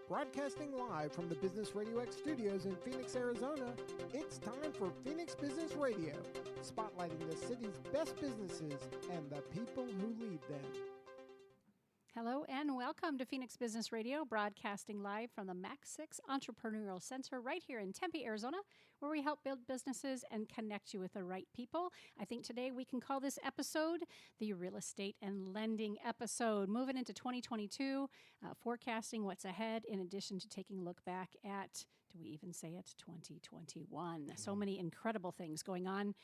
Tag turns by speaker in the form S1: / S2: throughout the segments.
S1: Broadcasting live from the Business RadioX studios in Phoenix, Arizona, it's time for Phoenix Business Radio, spotlighting the city's best businesses and the people who lead them.
S2: Hello and welcome to Phoenix Business Radio, broadcasting live from the Mac 6 Entrepreneurial Center right here in Tempe, Arizona, where we help build businesses and connect you with the right people. I think today we can call this episode the Real Estate and Lending episode. Moving into 2022, forecasting what's ahead, in addition to taking a look back at, do we even say it, 2021. So many incredible things going on.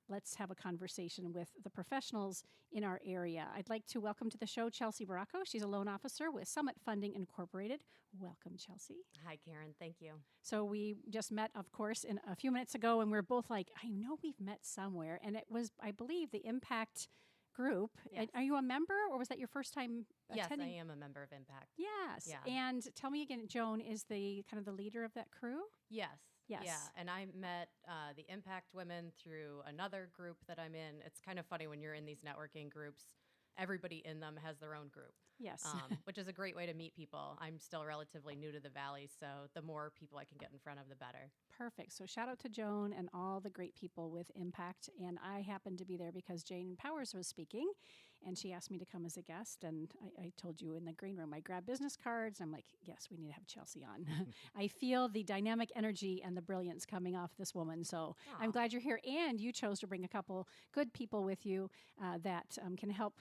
S2: Let's have a conversation with the professionals in our area. I'd like to welcome to the show Chelsea Barraco. She's a loan officer with Summit Funding Incorporated. Welcome, Chelsea.
S3: Hi, Karen. Thank you.
S2: So we just met, of course, in a few minutes ago, and we're both like, I know we've met somewhere. And it was, I believe, the Impact Group.
S3: Yes.
S2: Are you a member, or was that your first time attending?
S3: Yes, I am a member of Impact.
S2: Yes.
S3: Yeah.
S2: And tell me again, Joan is the kind of the leader of that crew?
S3: Yes.
S2: Yes.
S3: Yeah, and I met the Impact women through another group that I'm in. It's kind of funny when you're in these networking groups. Everybody in them has their own group.
S2: Yes.
S3: Which is a great way to meet people. I'm still relatively new to the Valley, so the more people I can get in front of, the better.
S2: Perfect. So shout out to Joan and all the great people with Impact. And I happened to be there because Jane Powers was speaking, and she asked me to come as a guest. And I told you in the green room, I grabbed business cards. I'm like, yes, we need to have Chelsea on. I feel the dynamic energy and the brilliance coming off this woman. So I'm glad you're here. And you chose to bring a couple good people with you that can help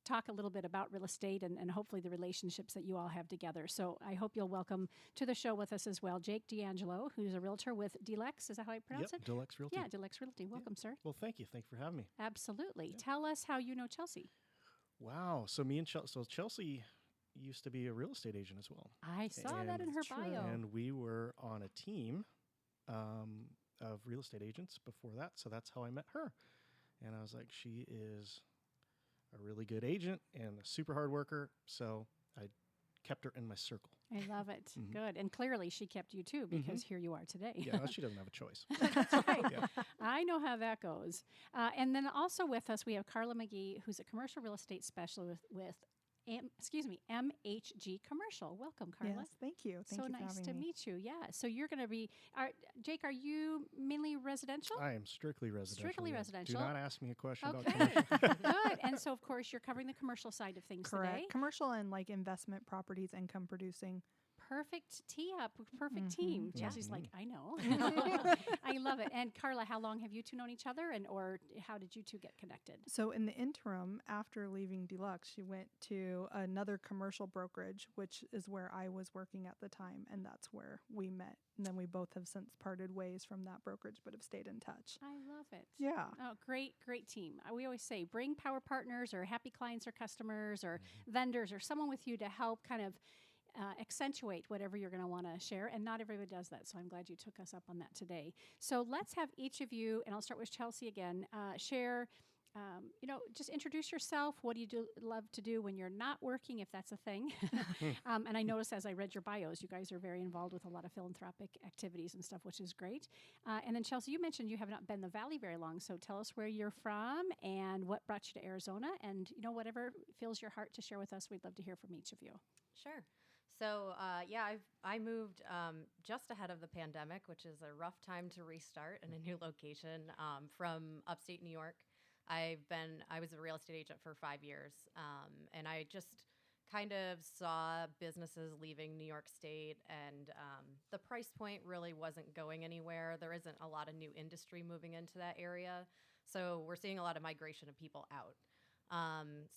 S2: talk a little bit about real estate and hopefully the relationships that you all have together. So I hope you'll welcome to the show with us as well, Jake D'Angelo, who's a realtor with Delex. Is that how I pronounce it?
S4: Delex Realty.
S2: Yeah, Delex Realty. Welcome, sir.
S4: Well, thank you. Thank you for having me.
S2: Absolutely. Yeah. Tell us how you know Chelsea.
S4: Wow. So me and Chelsea used to be a real estate agent as well.
S2: I saw that in her bio.
S4: And we were on a team of real estate agents before that. So that's how I met her. And I was like, she is a really good agent and a super hard worker, so I kept her in my circle.
S2: I love it. Mm-hmm. Good. And clearly she kept you too, because here you are today.
S4: Yeah, she doesn't have a choice.
S2: That's right. Yeah. I know how that goes. And then also with us, we have Carla Magee, who's a commercial real estate specialist with MHG Commercial. Welcome, Carla.
S5: Yes, thank you. Thank
S2: you
S5: for
S2: nice
S5: having
S2: to
S5: me.
S2: meet you. Yeah. So you're going to be, Jake, are you mainly residential?
S4: I am strictly residential.
S2: Strictly residential.
S4: Do not ask me a question about
S2: commercial. Good. And so, of course, you're covering the commercial side of things
S5: Correct.
S2: today.
S5: Commercial and like investment properties, income producing.
S2: Perfect tee up, perfect team. Chelsea's like, I know. I love it. And Carla, how long have you two known each other, or how did you two get connected?
S5: So in the interim, after leaving Delex, she went to another commercial brokerage, which is where I was working at the time, and that's where we met. And then we both have since parted ways from that brokerage, but have stayed in touch.
S2: I love it.
S5: Yeah.
S2: Oh, great team. We always say bring power partners or happy clients or customers or vendors or someone with you to help kind of accentuate whatever you're going to want to share, and not everybody does that, so I'm glad you took us up on that today. So let's have each of you, and I'll start with Chelsea again, share, just introduce yourself. What do you love to do when you're not working, if that's a thing? And I noticed as I read your bios, you guys are very involved with a lot of philanthropic activities and stuff, which is great. And then Chelsea, you mentioned you have not been in the Valley very long, so tell us where you're from and what brought you to Arizona, and whatever fills your heart to share with us, we'd love to hear from each of you.
S3: Sure. So, I moved just ahead of the pandemic, which is a rough time to restart in a new location, from upstate New York. I was a real estate agent for 5 years, and I just kind of saw businesses leaving New York State, and the price point really wasn't going anywhere. There isn't a lot of new industry moving into that area, so we're seeing a lot of migration of people out.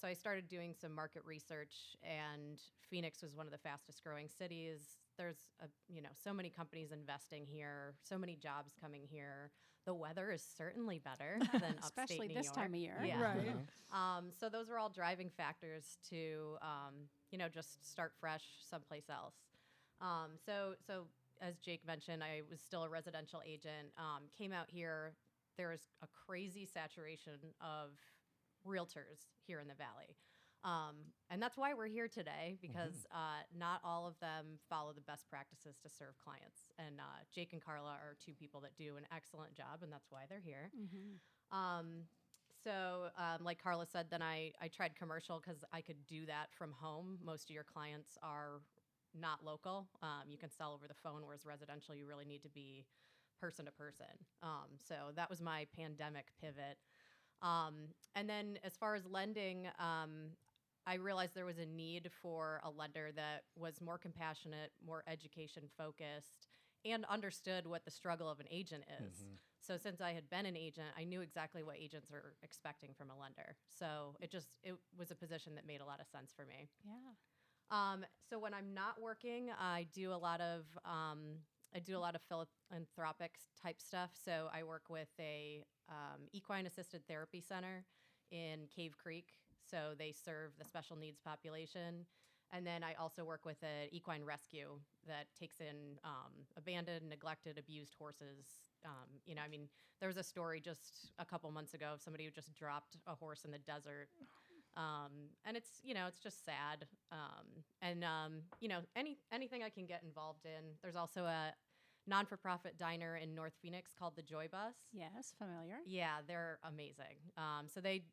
S3: So I started doing some market research, and Phoenix was one of the fastest growing cities. There's so many companies investing here, so many jobs coming here. The weather is certainly better than upstate
S2: especially
S3: New
S2: this
S3: York.
S2: time of year.
S3: Yeah.
S5: Right.
S3: So those are all driving factors to just start fresh someplace else. So as Jake mentioned, I was still a residential agent. Came out here. There's a crazy saturation of realtors here in the Valley. And that's why we're here today, because not all of them follow the best practices to serve clients. And Jake and Carla are two people that do an excellent job, and that's why they're here. So like Carla said, then I tried commercial because I could do that from home. Most of your clients are not local. You can sell over the phone, whereas residential, you really need to be person to person. So that was my pandemic pivot. And then as far as lending, I realized there was a need for a lender that was more compassionate, more education focused, and understood what the struggle of an agent is. So since I had been an agent, I knew exactly what agents are expecting from a lender. So it was a position that made a lot of sense for me.
S2: Yeah.
S3: So when I'm not working, I do a lot of philanthropic type stuff. So I work with a equine assisted therapy center in Cave Creek. So they serve the special needs population. And then I also work with an equine rescue that takes in abandoned, neglected, abused horses. There was a story just a couple months ago of somebody who just dropped a horse in the desert. And it's just sad. Anything I can get involved in. There's also a non-for-profit diner in North Phoenix called the Joy Bus.
S2: Yes, familiar.
S3: Yeah, they're amazing. So they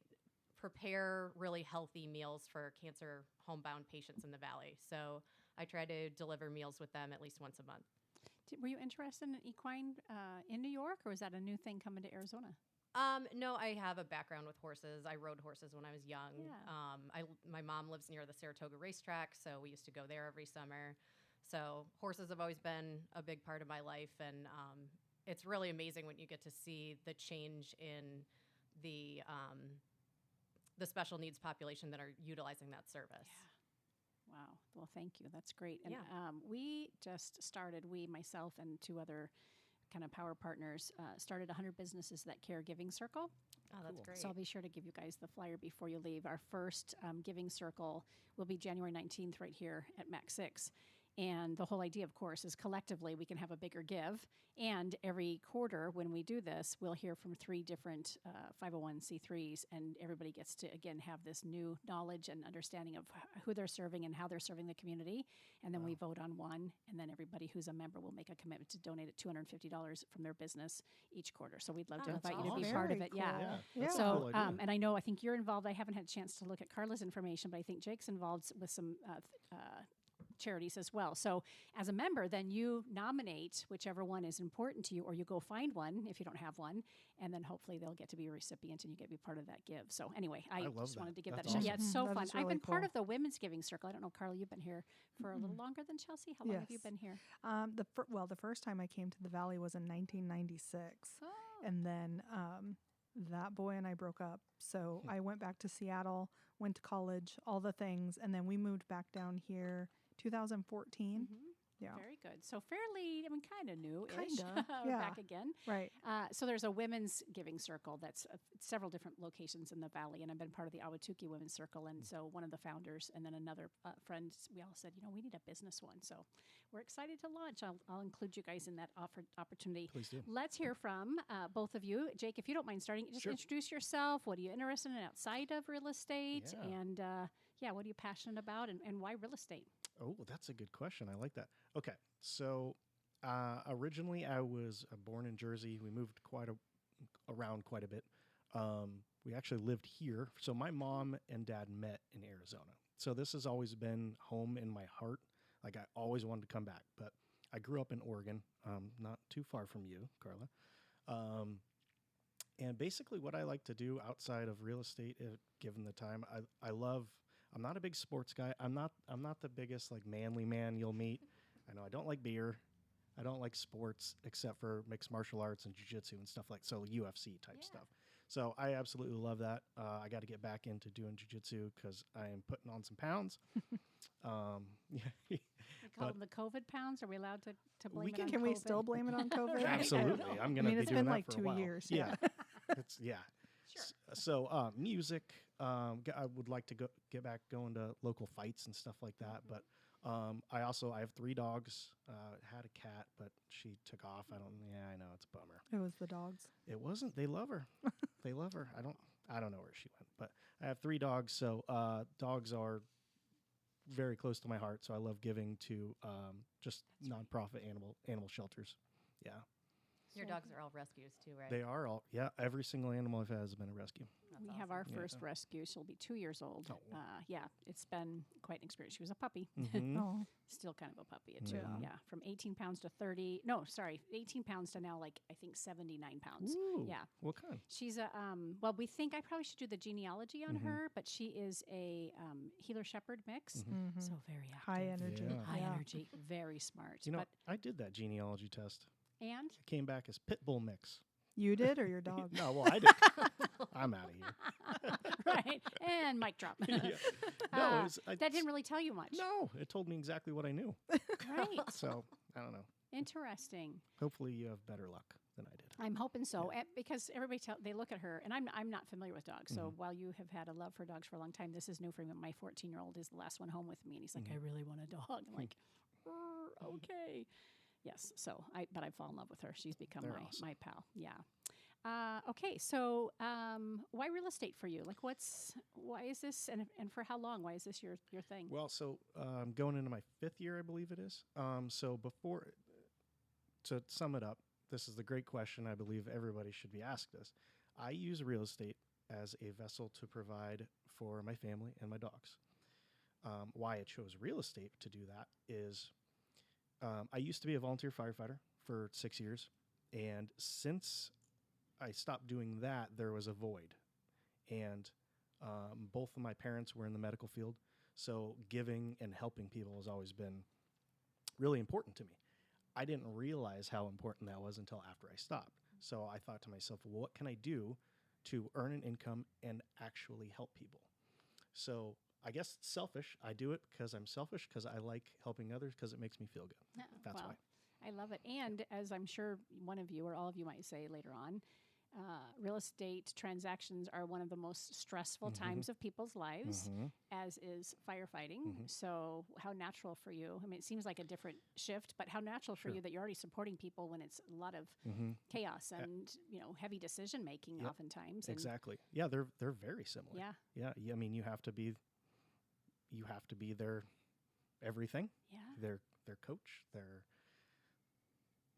S3: prepare really healthy meals for cancer homebound patients in the valley. So I try to deliver meals with them at least once a month.
S2: Were you interested in equine in New York, or was that a new thing coming to Arizona?
S3: No, I have a background with horses. I rode horses when I was young.
S2: Yeah.
S3: My mom lives near the Saratoga racetrack, so we used to go there every summer. So horses have always been a big part of my life, and it's really amazing when you get to see the change in the special needs population that are utilizing that service.
S2: Yeah. Wow. Well, thank you. That's great. And
S3: Yeah.
S2: We just started, myself and two other kind of power partners, started 100 Businesses That Care Giving Circle.
S3: Oh, that's great.
S2: So I'll be sure to give you guys the flyer before you leave. Our first giving circle will be January 19th right here at MAC 6. And the whole idea, of course, is collectively we can have a bigger give. And every quarter when we do this, we'll hear from 3 different 501c3s, and everybody gets to, again, have this new knowledge and understanding of who they're serving and how they're serving the community. And then we vote on one, and then everybody who's a member will make a commitment to donate at $250 from their business each quarter. So we'd love to
S3: that's
S2: invite you to be
S3: awesome.
S2: part of
S5: Very
S2: it. Yeah.
S5: cool.
S4: That's a
S2: So,
S4: cool idea.
S2: and I think you're involved. I haven't had a chance to look at Carla's information, but I think Jake's involved with some charities as well. So as a member, then you nominate whichever one is important to you, or you go find one if you don't have one, and then hopefully they'll get to be a recipient and you get to be part of that give. So anyway, I
S4: love
S2: just
S4: that.
S2: wanted to give
S4: That's
S2: that a shot. Yeah,
S4: awesome.
S2: it's so
S5: That
S2: fun.
S5: is
S2: I've
S5: really
S2: been part
S5: cool.
S2: of the Women's Giving Circle. I don't know, Carla, you've been here for a little longer than Chelsea. How long have you
S5: Yes.
S2: been here?
S5: The first time I came to the Valley was in 1996.
S2: Oh.
S5: And then that boy and I broke up. So I went back to Seattle, went to college, all the things. And then we moved back down here 2014. Yeah.
S2: Very good. So fairly, kind of new-ish.
S5: Kinda,
S2: We're
S5: yeah.
S2: back again.
S5: Right.
S2: So there's a women's giving circle that's several different locations in the valley, and I've been part of the Awatuki Women's Circle, and so one of the founders and then another friend, we all said, we need a business one. So we're excited to launch. I'll include you guys in that opportunity.
S4: Please do.
S2: Let's hear from both of you. Jake, if you don't mind starting, just
S4: Sure.
S2: introduce yourself. What are you interested in outside of real estate?
S4: Yeah.
S2: And what are you passionate about, and why real estate?
S4: Oh, that's a good question. I like that. Okay, so originally I was born in Jersey. We moved around quite a bit. We actually lived here. So my mom and dad met in Arizona. So this has always been home in my heart. Like I always wanted to come back. But I grew up in Oregon, not too far from you, Carla. And basically what I like to do outside of real estate, given the time, I'm not a big sports guy. I'm not the biggest manly man you'll meet. I know I don't like beer. I don't like sports except for mixed martial arts and jiu-jitsu and stuff UFC type stuff. So I absolutely love that. I got to get back into doing jiu-jitsu because I am putting on some pounds.
S2: We call them the COVID pounds. Are we allowed to blame it on
S5: Can we
S2: COVID?
S5: still blame it on COVID?
S4: Absolutely. I'm going to be
S5: it's
S4: doing
S5: been
S4: that
S5: like
S4: for a
S5: 2
S4: while.
S5: years.
S4: Yeah. Yeah.
S2: Sure.
S4: So music, I would like to get back going to local fights and stuff like that. But I have 3 dogs, had a cat, but she took off. I know it's a bummer.
S5: It was the dogs.
S4: It wasn't. They love her. They love her. I don't know where she went, but I have 3 dogs. So dogs are very close to my heart. So I love giving to just nonprofit animal shelters. Yeah.
S3: Your dogs are all rescues too, right?
S4: They are all, yeah, every single animal I've had has been a rescue.
S2: We
S3: That's
S2: have our
S3: awesome.
S2: first rescue. She'll be 2 years old.
S4: Oh.
S2: Yeah, it's been quite an experience. She was a puppy.
S4: Mhm.
S5: Oh,
S2: Still kind of a puppy, too.
S4: Yeah.
S2: Yeah, from 18 pounds to 30. No, sorry, 18 pounds to now, like, I think 79 pounds.
S4: Ooh,
S2: Yeah.
S4: what kind?
S2: She's a, well, we think I probably should do the genealogy on
S4: Mhm.
S2: her, but she is a healer shepherd mix.
S5: mhm.
S2: So very active.
S5: High energy.
S4: Yeah.
S2: High
S5: Yeah.
S2: energy, very smart.
S4: You know,
S2: but
S4: I did that genealogy test.
S2: and
S4: It came back as pit bull mix.
S5: You did or your dog?
S4: No, well, I did. I'm out of here.
S2: right, and mic drop.
S4: Yeah. No, it was,
S2: that didn't really tell you much.
S4: No, it told me exactly what I knew.
S2: Right.
S4: So I don't know.
S2: Interesting.
S4: Hopefully, you have better luck than I did.
S2: I'm hoping so, because everybody they look at her, and I'm not familiar with dogs. So
S4: Mhm.
S2: while you have had a love for dogs for a long time, this is new for me. My 14-year-old is the last one home with me, and he's like, I really want a dog. I'm like, okay, yes. So but I fall in love with her. She's become
S4: They're
S2: my
S4: awesome.
S2: my pal. Yeah. Okay, so why real estate for you? Like, why is this, and for how long? Why is this your thing?
S4: Well, so going into my 5th year, I believe it is. So to sum it up, this is the great question I believe everybody should be asked this. I use real estate as a vessel to provide for my family and my dogs. Why I chose real estate to do that is I used to be a volunteer firefighter for 6 years. And since I stopped doing that, there was a void. And both of my parents were in the medical field. So giving and helping people has always been really important to me. I didn't realize how important that was until after I stopped. So I thought to myself, well, what can I do to earn an income and actually help people? So I guess it's selfish. I do it because I'm selfish, because I like helping others, because it makes me feel good.
S2: Yeah,
S4: That's
S2: well,
S4: why.
S2: I love it. And as I'm sure one of you or all of you might say later on, real estate transactions are one of the most stressful times of people's lives, as is firefighting. So how natural for you? I mean, it seems like a different shift, but how natural for
S4: Sure.
S2: you that you're already supporting people when it's a lot of chaos and heavy decision making
S4: Yep.
S2: oftentimes. And
S4: Exactly. Yeah, they're very similar.
S2: yeah,
S4: Yeah. I mean, you have to be their everything.
S2: yeah.
S4: Their coach. Their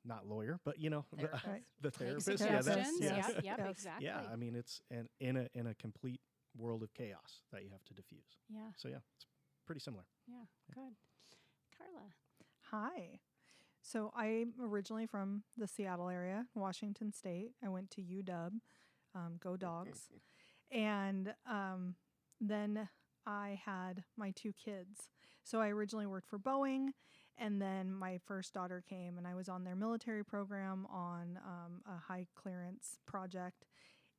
S4: not lawyer, but
S3: Therapist.
S5: Right.
S4: the
S2: Take
S4: therapist.
S2: suggestions.
S4: Yeah,
S2: Yep,
S5: Yes.
S2: exactly.
S4: yeah. I mean, it's in a complete world of chaos that you have to diffuse.
S2: Yeah,
S4: So yeah, it's pretty similar.
S2: yeah, good. Carla.
S5: Hi. So I'm originally from the Seattle area, Washington State. I went to UW, go Dogs. And then I had my 2 kids. So I originally worked for Boeing, and then my first daughter came, and I was on their military program on a high clearance project.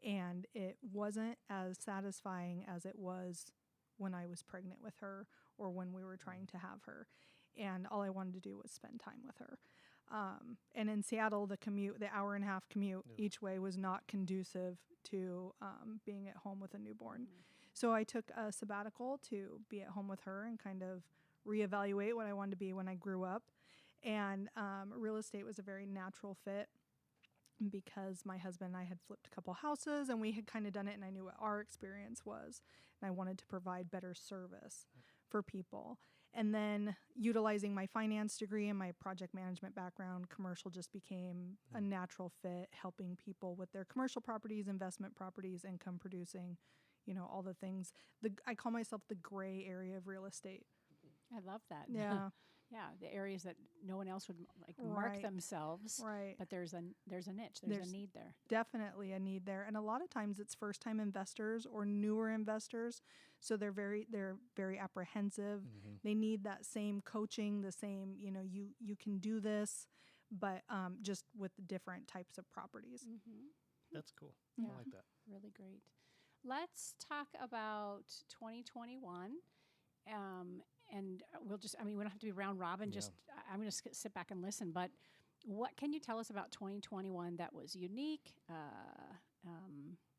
S5: And it wasn't as satisfying as it was when I was pregnant with her or when we were trying to have her. And all I wanted to do was spend time with her. And in Seattle, the hour and a half commute each way was not conducive to being at home with a newborn. So I took a sabbatical to be at home with her and kind of reevaluate what I wanted to be when I grew up. And real estate was a very natural fit because my husband and I had flipped a couple houses and we had kind of done it, and I knew what our experience was. And I wanted to provide better service for people. And then utilizing my finance degree and my project management background, commercial just became a natural fit, helping people with their commercial properties, investment properties, income producing, all the things. I call myself the gray area of real estate.
S2: I love that.
S5: Yeah.
S2: Yeah, the areas that no one else would mark
S5: Right.
S2: themselves.
S5: Right.
S2: But there's a niche. There's
S5: There's
S2: a need there.
S5: Definitely a need there. And a lot of times it's first time investors or newer investors. So they're very apprehensive. They need that same coaching, the same, you can do this, but just with different types of properties.
S4: That's cool.
S2: Yeah.
S4: I like that.
S2: Really great. Let's talk about 2021. And we don't have to be round robin.
S4: Yeah.
S2: I'm going to sit back and listen. But what can you tell us about 2021 that was unique,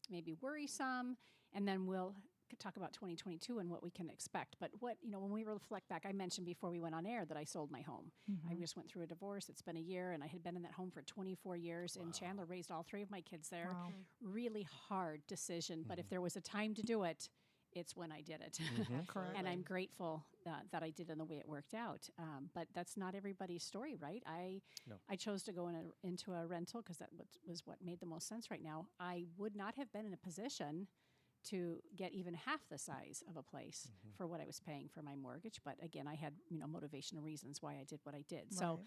S2: maybe worrisome, and then we'll talk about 2022 and what we can expect. But when we reflect back, I mentioned before we went on air that I sold my home. I just went through a divorce. It's been a year, and I had been in that home for 24 years in Chandler, raised all 3 of my kids there.
S5: Wow.
S2: Really hard decision. But if there was a time to do it, it's when I did it.
S5: Correct.
S2: And I'm grateful that I did in the way it worked out. But that's not everybody's story, right? I chose to go into a rental because that was what made the most sense right now. I would not have been in a position to get even half the size of a place for what I was paying for my mortgage. But again, I had motivational reasons why I did what I did.
S5: Right.
S2: So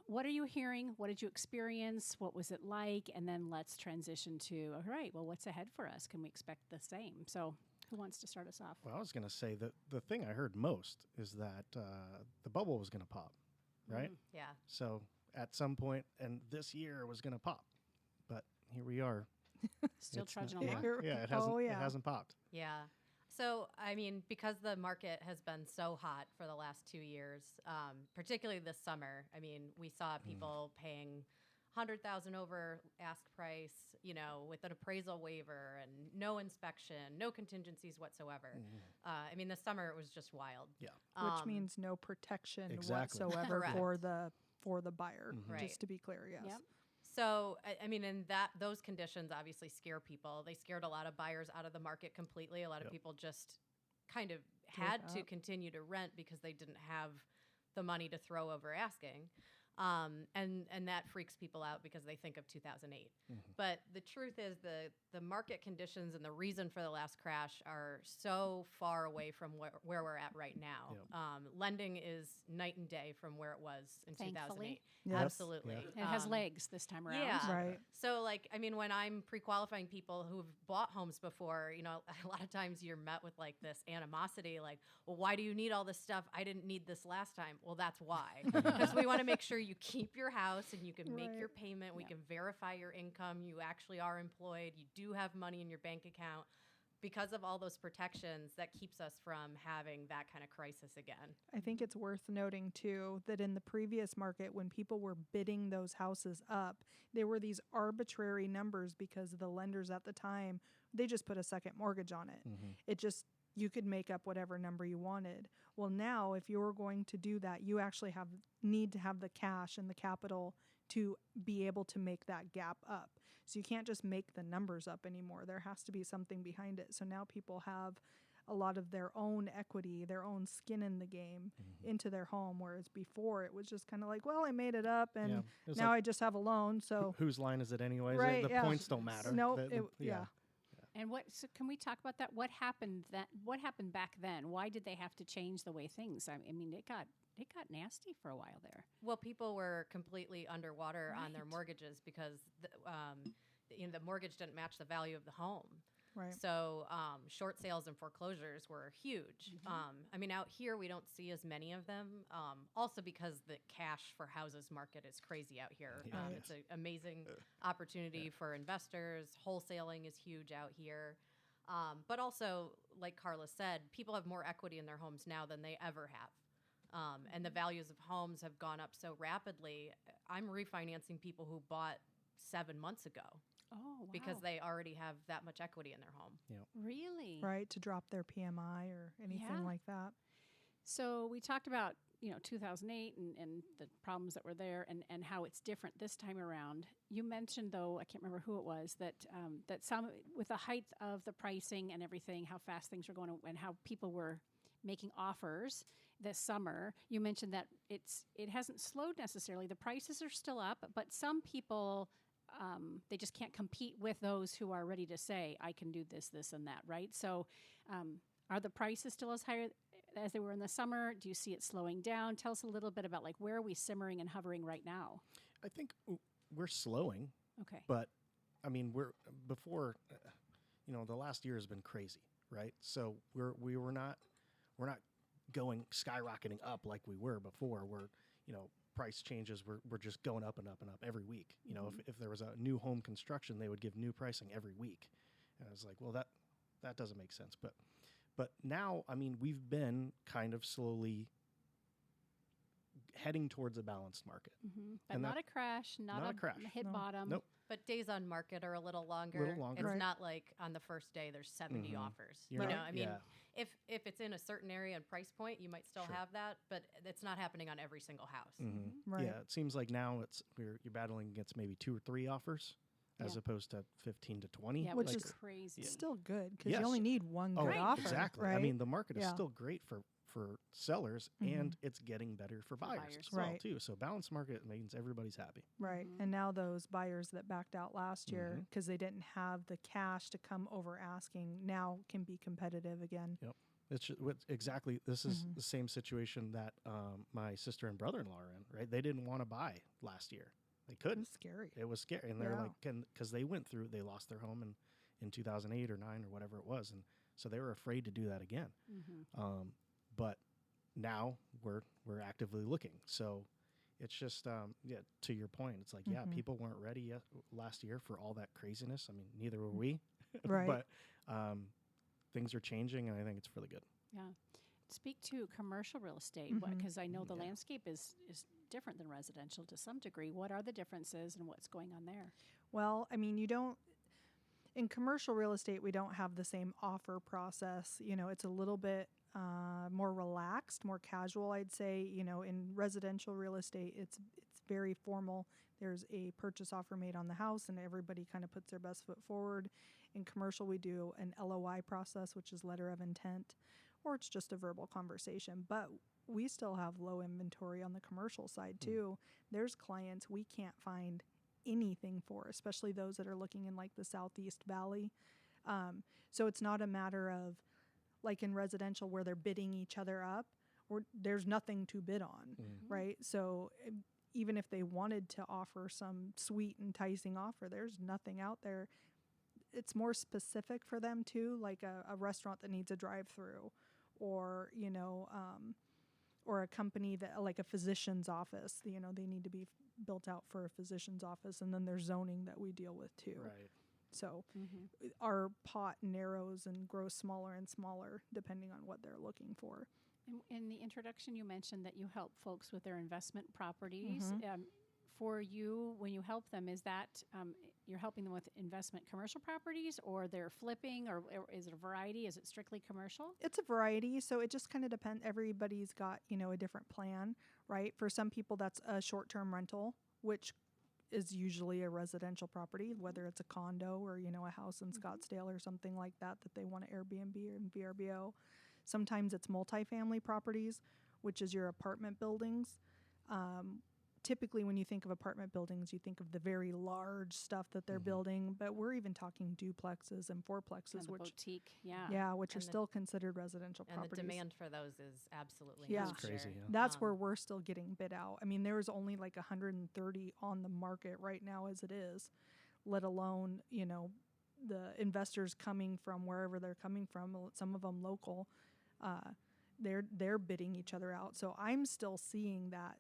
S2: what are you hearing? What did you experience? What was it like? And then let's transition to, all right, well, what's ahead for us? Can we expect the same? So who wants to start us off?
S4: Well, I was going to say that the thing I heard most is that the bubble was going to pop, right?
S3: Yeah.
S4: So at some point, and this year was going to pop, but here we are.
S2: Still
S4: It's
S2: trudging
S4: not-
S2: along?
S4: Yeah, it hasn't.
S5: Oh, yeah.
S4: It hasn't popped.
S3: Yeah. So, I mean, because the market has been so hot for the last 2 years, particularly this summer, I mean, we saw people paying $100,000 over ask price, with an appraisal waiver and no inspection, no contingencies whatsoever. I mean, this summer it was just wild.
S4: Yeah.
S5: Which means no protection
S4: Exactly.
S5: whatsoever
S3: Correct.
S5: for the buyer.
S3: Right.
S5: Just to be clear, yes.
S2: Yep.
S3: So, I mean, and those conditions obviously scare people. They scared a lot of buyers out of the market completely. A lot of people just kind of had to continue to rent because they didn't have the money to throw over asking. And that freaks people out because they think of 2008. But the truth is the market conditions and the reason for the last crash are so far away from where we're at right now. Lending is night and day from where it was in
S2: Thankfully.
S3: 2008.
S5: Yes.
S3: Absolutely.
S2: And it has legs this time around.
S3: Yeah.
S5: Right.
S3: So, I mean, when I'm pre-qualifying people who've bought homes before, a lot of times you're met with this animosity, well, why do you need all this stuff? I didn't need this last time. Well, that's why. Because we want to make sure you keep your house and you can make your payment. We can verify your income. You actually are employed. You do have money in your bank account. Because of all those protections, that keeps us from having that kind of crisis again.
S5: I think it's worth noting, too, that in the previous market, when people were bidding those houses up, there were these arbitrary numbers because the lenders at the time, they just put a second mortgage on it. It just, you could make up whatever number you wanted. Well, now, if you're going to do that, you actually need to have the cash and the capital to be able to make that gap up. So you can't just make the numbers up anymore. There has to be something behind it. So now people have a lot of their own equity, their own skin in the game into their home, whereas before it was just kind of like, well, I made it up and now I just have a loan. So
S4: whose line is it anyways?
S5: Right,
S4: The points don't matter.
S5: No,
S4: yeah.
S2: And so can we talk about that? What happened back then? Why did they have to change the way things? I mean, it got nasty for a while there.
S3: Well, people were completely underwater on their mortgages because the mortgage didn't match the value of the home.
S5: Right.
S3: So short sales and foreclosures were huge. I mean, out here we don't see as many of them. Also because the cash for houses market is crazy out here. It's an amazing opportunity for investors. Wholesaling is huge out here. But also, like Carla said, people have more equity in their homes now than they ever have. And the values of homes have gone up so rapidly. I'm refinancing people who bought 7 months ago.
S2: Oh, wow.
S3: Because they already have that much equity in their home.
S2: Really?
S5: Right, to drop their PMI or anything like that.
S2: So we talked about 2008 and the problems that were there and how it's different this time around. You mentioned, though, I can't remember who it was, that some, with the height of the pricing and everything, how fast things were going and how people were making offers this summer, you mentioned that it hasn't slowed necessarily. The prices are still up, but some people, they just can't compete with those who are ready to say, I can do this, this, and that, right? So are the prices still as high as they were in the summer? Do you see it slowing down? Tell us a little bit about where are we simmering and hovering right now?
S4: I think we're slowing.
S2: Okay.
S4: But I mean, before, the last year has been crazy, right? So we're not going skyrocketing up like we were before. We're, price changes we're just going up and up and up every week. If there was a new home construction, they would give new pricing every week. And I was like, well, that doesn't make sense. But now, I mean, we've been kind of slowly heading towards a balanced market.
S2: But
S4: and
S2: not a crash, not a
S4: crash.
S2: Hit bottom.
S4: Nope.
S3: But days on market are a little longer. It's
S5: Right.
S3: not like on the first day there's 70 offers.
S4: You're
S3: I
S4: not-
S3: mean,
S4: yeah.
S3: if it's in a certain area and price point, you might still have that, but it's not happening on every single house.
S5: Right.
S4: Yeah, it seems like now you're battling against maybe 2 or 3 offers as opposed to 15 to 20.
S2: Yeah,
S5: Which
S2: which
S5: is
S2: is crazy.
S5: Still good because
S4: Yes.
S5: you only need one good
S2: Right.
S5: offer.
S4: Exactly.
S5: Right?
S4: I mean, the market is
S5: Yeah.
S4: still great for sellers,
S5: Mhm.
S4: and it's getting better for buyers,
S2: buyers.
S4: as well,
S5: Right.
S4: too. So balanced market means everybody's happy.
S5: Right.
S2: Mhm.
S5: And now those buyers that backed out last year
S4: Mhm.
S5: because they didn't have the cash to come over asking now can be competitive again.
S4: Exactly. This is
S5: Mhm.
S4: the same situation that my sister and brother-in-law are in, right? They didn't want to buy last year. They couldn't.
S5: It's scary.
S4: It was scary. And they're
S5: Yeah.
S4: like, because they lost their home in 2008 or 9 or whatever it was. And so they were afraid to do that again.
S2: Mm-hmm.
S4: But now we're actively looking. So it's just, to your point, it's like,
S5: Mhm.
S4: people weren't ready last year for all that craziness. I mean, neither were we.
S5: Right.
S4: But things are changing, and I think it's really good.
S2: Yeah. Speak to commercial real estate
S5: Mhm.
S2: because I know the
S4: Yeah.
S2: landscape is different than residential to some degree. What are the differences and what's going on there?
S5: Well, I mean, in commercial real estate, we don't have the same offer process. It's a little bit more relaxed, more casual, I'd say. In residential real estate, it's very formal. There's a purchase offer made on the house, and everybody kind of puts their best foot forward. In commercial, we do an LOI process, which is letter of intent, or it's just a verbal conversation. But we still have low inventory on the commercial side, too. There's clients we can't find anything for, especially those that are looking in like the Southeast Valley. So it's not a matter of like in residential where they're bidding each other up, or there's nothing to bid on, right? So even if they wanted to offer some sweet, enticing offer, there's nothing out there. It's more specific for them too, like a restaurant that needs a drive-through, or or a company that like a physician's office. They need to be built out for a physician's office, and then there's zoning that we deal with too.
S4: Right.
S5: So
S2: Mm-hmm.
S5: our pot narrows and grows smaller and smaller depending on what they're looking for.
S2: In the introduction, you mentioned that you help folks with their investment properties. For you, when you help them, is that you're helping them with investment commercial properties, or they're flipping, or is it a variety? Is it strictly commercial?
S5: It's a variety, so it just kind of depends. Everybody's got, a different plan, right? For some people, that's a short-term rental, which is usually a residential property, whether it's a condo or, a house in Scottsdale or something like that they want to Airbnb or VRBO. Sometimes it's multifamily properties, which is your apartment buildings. Typically, when you think of apartment buildings, you think of the very large stuff that they're building, but we're even talking duplexes and fourplexes,
S2: Kind of
S5: which
S2: boutique,
S5: which are
S3: And
S5: still considered residential
S3: And
S5: properties.
S3: the demand for those is absolutely
S5: Yeah.
S3: huge
S5: It's
S4: crazy,
S3: here.
S4: yeah.
S5: That's where we're still getting bid out. I mean, there's only like 130 on the market right now as it is, let alone, the investors coming from wherever they're coming from, some of them local, they're bidding each other out. So I'm still seeing that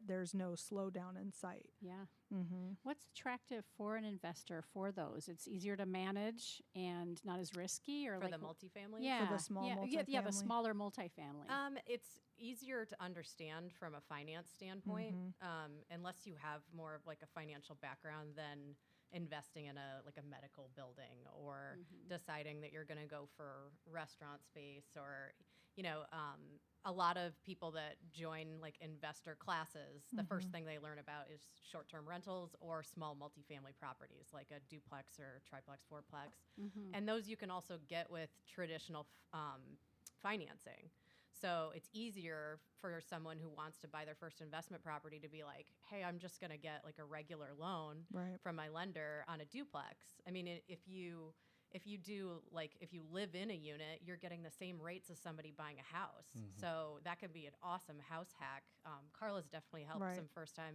S5: there's no slowdown in sight.
S2: Yeah.
S5: Mm-hmm.
S2: What's attractive for an investor for those? It's easier to manage and not as risky, or
S3: For
S2: like
S3: the multifamily?
S2: yeah,
S5: For the small
S2: yeah, the
S5: multifamily?
S2: smaller multifamily.
S3: It's easier to understand from a finance standpoint, unless you have more of like a financial background than investing in a medical building, or deciding that you're going to go for restaurant space, or a lot of people that join like investor classes, the first thing they learn about is short-term rentals or small multifamily properties like a duplex or triplex, fourplex. And those you can also get with traditional financing. So it's easier for someone who wants to buy their first investment property to be like, hey, I'm just going to get like a regular loan
S5: Right.
S3: from my lender on a duplex. I mean, if you live in a unit, you're getting the same rates as somebody buying a house. So that could be an awesome house hack. Carla's definitely helped
S5: Right.
S3: some first-time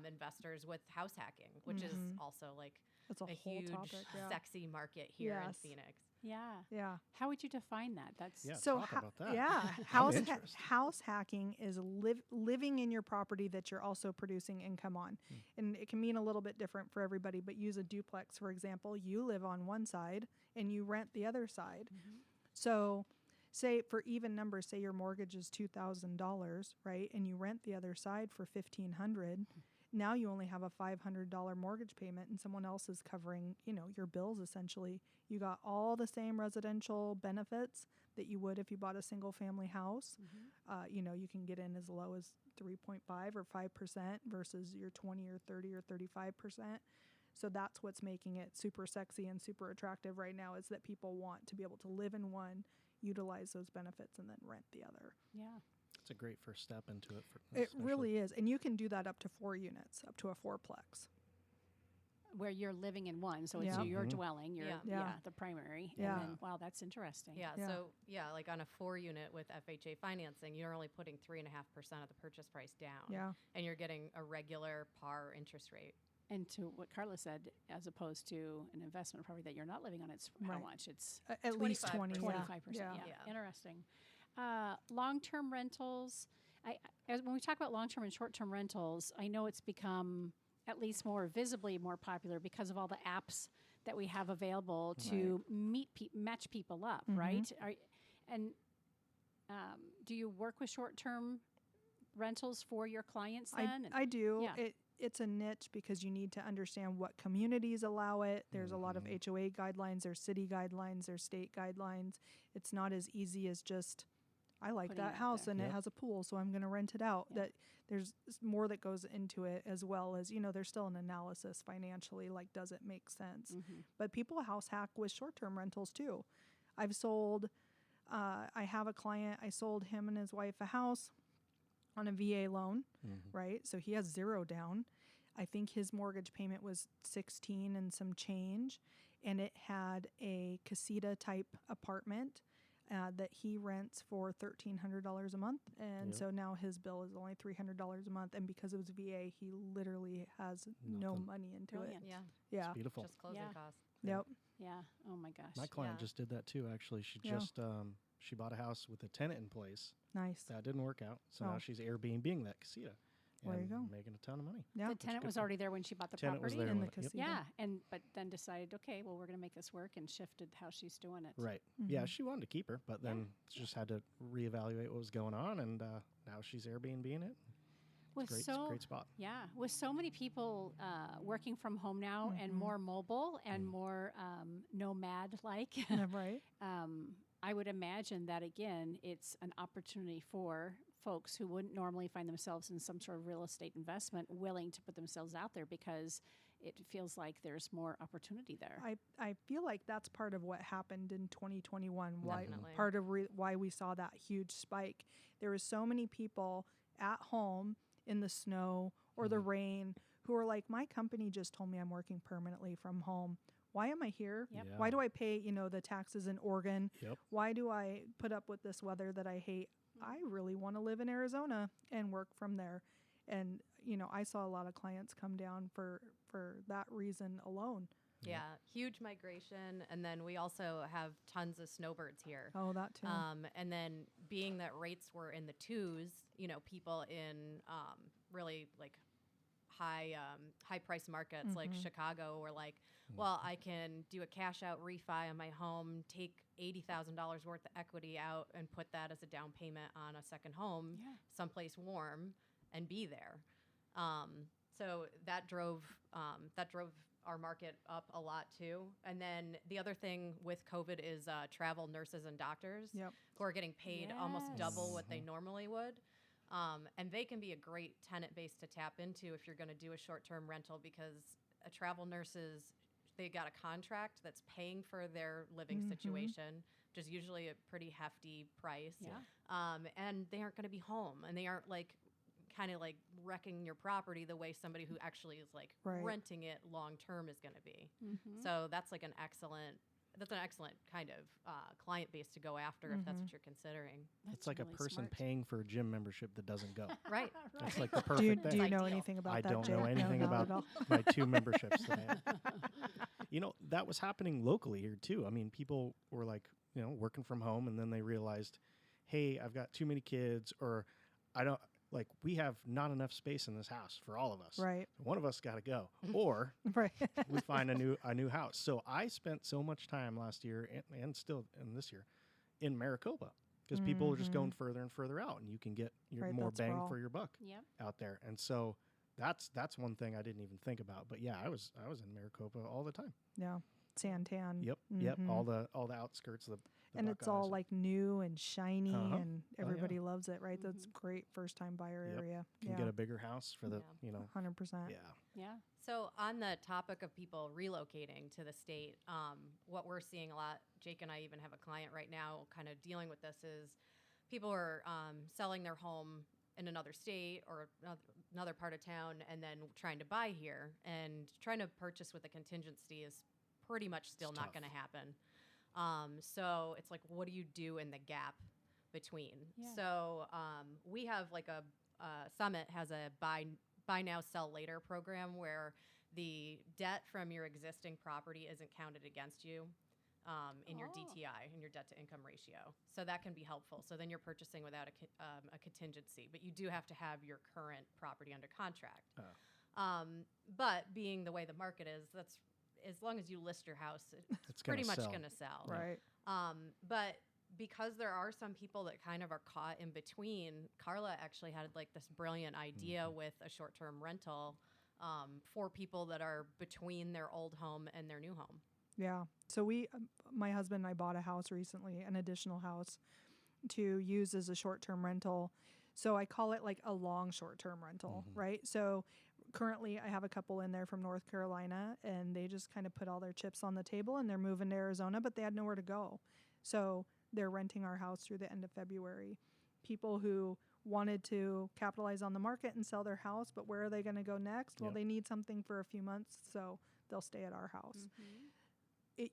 S3: investors with house hacking, which is also like
S5: It's a whole
S3: huge,
S5: topic, yeah.
S3: sexy market here in
S5: Yes.
S3: Phoenix.
S2: yeah.
S5: Yeah.
S2: How would you define that? That's
S4: Yeah,
S5: So
S4: talk about that.
S5: yeah,
S4: I'm interested.
S5: house hacking is living in your property that you're also producing income on, and it can mean a little bit different for everybody. But use a duplex, for example. You live on one side and you rent the other side. So, say for even numbers, say your mortgage is $2,000, right, and you rent the other side for $1,500. Now you only have a $500 mortgage payment, and someone else is covering, your bills essentially. You got all the same residential benefits that you would if you bought a single family house. You can get in as low as 3.5 or 5% versus your 20 or 30 or 35%. So that's what's making it super sexy and super attractive right now, is that people want to be able to live in one, utilize those benefits, and then rent the other.
S2: Yeah.
S4: It's a great first step into it.
S5: It really is. And you can do that up to 4 units, up to a fourplex.
S2: Where you're living in one, so
S5: Yeah.
S2: it's your
S4: Mhm.
S2: dwelling, your
S5: Yeah.
S2: the primary.
S5: Yeah.
S2: And then, wow, that's interesting.
S3: Yeah,
S5: Yeah.
S3: so like on a 4-unit with FHA financing, you're only putting 3.5% of the purchase price down.
S5: Yeah.
S3: And you're getting a regular par interest rate.
S2: And to what Carla said, as opposed to an investment property that you're not living on, it's how
S5: Right.
S2: much? It's
S5: At least 20.
S2: 25%.
S5: Yeah.
S2: Yeah.
S3: Yeah.
S2: Interesting. Long-term rentals. When we talk about long-term and short-term rentals, I know it's become at least more visibly more popular because of all the apps that we have available to match people up, right? Do you work with short-term rentals for your clients then?
S5: I do.
S2: Yeah.
S5: It's a niche because you need to understand what communities allow it. There's a lot of
S4: Mhm.
S5: HOA guidelines, there's city guidelines, there's state guidelines. It's not as easy as just, I like
S2: Putting it
S5: that
S2: out
S5: house
S2: there.
S5: and it
S4: Yep.
S5: has a pool, so I'm going to rent it out.
S2: Yeah.
S5: That there's more that goes into it, as well as, there's still an analysis financially, like, does it make sense?
S2: Mhm.
S5: But people house hack with short-term rentals too. I've sold, I have a client, I sold him and his wife a house on a VA loan, right? So he has 0 down. I think his mortgage payment was 16 and some change, and it had a casita type apartment that he rents for $1,300 a month, and
S4: Yep.
S5: so now his bill is only $300 a month, and because it was VA, he literally has no
S4: Nothing.
S5: money into
S2: Brilliant.
S3: Yeah,
S5: it. Yeah.
S4: Beautiful.
S3: just closing
S2: Yeah.
S3: costs.
S5: Yep.
S2: Yeah. Oh my gosh.
S4: My client
S3: Yeah.
S4: just did that too. Actually, she
S5: Yeah.
S4: just she bought a house with a tenant in place.
S5: Nice.
S4: That didn't work out, so
S5: Oh.
S4: now she's Airbnbing that casita.
S5: There you
S4: and
S5: go.
S4: making a ton of money.
S5: Yeah.
S2: The tenant
S4: good
S2: was
S4: for-
S2: already there when she bought the
S4: Tenant was
S2: property.
S4: there
S5: In
S4: when
S5: the
S4: it- yep.
S5: casita.
S2: Yeah, but then decided, okay, well, we're going to make this work, and shifted how she's doing it.
S4: Right. Yeah,
S5: Mhm.
S4: she wanted to keep her, but then just had to reevaluate what was going on, and now she's Airbnb-ing it.
S2: With
S4: It's
S2: so
S4: great spot.
S2: yeah, with so many people working from home now and
S5: Mhm.
S2: more mobile and more nomad-like,
S5: Right.
S2: I would imagine that again, it's an opportunity for folks who wouldn't normally find themselves in some sort of real estate investment willing to put themselves out there because it feels like there's more opportunity there.
S5: I feel like that's part of what happened in 2021. Why
S3: Definitely.
S5: part of why we saw that huge spike. There were so many people at home in the snow or the rain who are like, my company just told me I'm working permanently from home. Why am I here?
S2: Yep.
S4: Yeah.
S5: Why do I pay, the taxes in Oregon?
S4: Yep.
S5: Why do I put up with this weather that I hate? I really want to live in Arizona and work from there. And, I saw a lot of clients come down for that reason alone.
S3: Yeah, huge migration. And then we also have tons of snowbirds here.
S5: Oh, that too.
S3: And then being that rates were in the 2s, people in really like high price markets like Chicago were like, well, I can do a cash out refi on my home, take $80,000 worth of equity out and put that as a down payment on a second home
S2: Yeah.
S3: someplace warm and be there. So that drove our market up a lot too. And then the other thing with COVID is travel nurses and doctors
S5: Yep.
S3: who are getting paid almost
S2: Yes.
S3: double what they normally would. And they can be a great tenant base to tap into if you're going to do a short-term rental because a travel nurses, they got a contract that's paying for their living situation, which is usually a pretty hefty price.
S2: Yeah.
S3: And they aren't going to be home, and they aren't kind of wrecking your property the way somebody who actually is
S5: Right.
S3: renting it long term is going to be.
S2: Mhm.
S3: So that's an excellent kind of client base to go after if that's what you're considering.
S2: That's
S4: It's like
S2: really
S4: a person
S2: smart.
S4: paying for a gym membership that doesn't go.
S3: Right.
S4: That's like the
S5: Do you,
S4: perfect
S5: do you
S4: thing.
S5: know
S3: Ideal.
S5: anything about
S4: I
S5: that?
S4: don't
S5: Jay?
S4: know
S5: No,
S4: anything
S5: not
S4: about
S5: at all.
S4: my 2 memberships that I have. That was happening locally here too. I mean, people were working from home, and then they realized, hey, I've got too many kids, or we have not enough space in this house for all of us.
S5: Right.
S4: So one of us got to go, or
S5: Right.
S4: we find a new house. So I spent so much time last year and still in this year in Maricopa because people are just going further and further out, and you can get
S5: Right,
S4: more
S5: that's where
S4: bang
S5: all-
S4: for your buck
S2: Yep.
S4: out there. And so that's one thing I didn't even think about. But yeah, I was in Maricopa all the time.
S5: Yeah. Santan.
S4: Yep.
S5: Mhm.
S4: All the outskirts.
S5: And it's all
S4: Buckeyes.
S5: like new and shiny,
S4: Uh-huh.
S5: and
S4: yeah.
S5: everybody loves it, right? That's great first time buyer
S4: Yep.
S5: area.
S4: Can get a bigger house for the,
S3: Yeah.
S5: 100%.
S4: yeah.
S2: Yeah.
S3: So on the topic of people relocating to the state, what we're seeing a lot, Jake and I even have a client right now kind of dealing with this, is people are selling their home in another state or another part of town and then trying to buy here, and trying to purchase with a contingency is pretty much still
S4: It's
S3: not
S4: tough.
S3: going to happen. So it's like, what do you do in the gap between?
S2: Yeah.
S3: So we have like a Summit has a buy now, sell later program where the debt from your existing property isn't counted against you in your
S2: Oh.
S3: DTI, in your debt to income ratio. So that can be helpful. So then you're purchasing without a contingency, but you do have to have your current property under contract.
S4: Oh.
S3: But being the way the market is, that's as long as you list your house, it's
S4: gonna
S3: pretty much
S4: sell.
S3: going to sell.
S5: Right.
S3: But because there are some people that kind of are caught in between, Carla actually had like this brilliant idea with a short-term rental for people that are between their old home and their new home.
S5: Yeah. So my husband and I bought a house recently, an additional house to use as a short-term rental. So I call it like a long short-term rental, right? So currently I have a couple in there from North Carolina, and they just kind of put all their chips on the table, and they're moving to Arizona, but they had nowhere to go. So they're renting our house through the end of February. People who wanted to capitalize on the market and sell their house, but where are they going to go next? Well,
S4: Yep.
S5: they need something for a few months, so they'll stay at our house.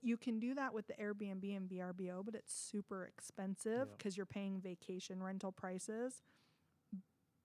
S5: You can do that with the Airbnb and VRBO, but it's super expensive
S4: Yep.
S5: because you're paying vacation rental prices.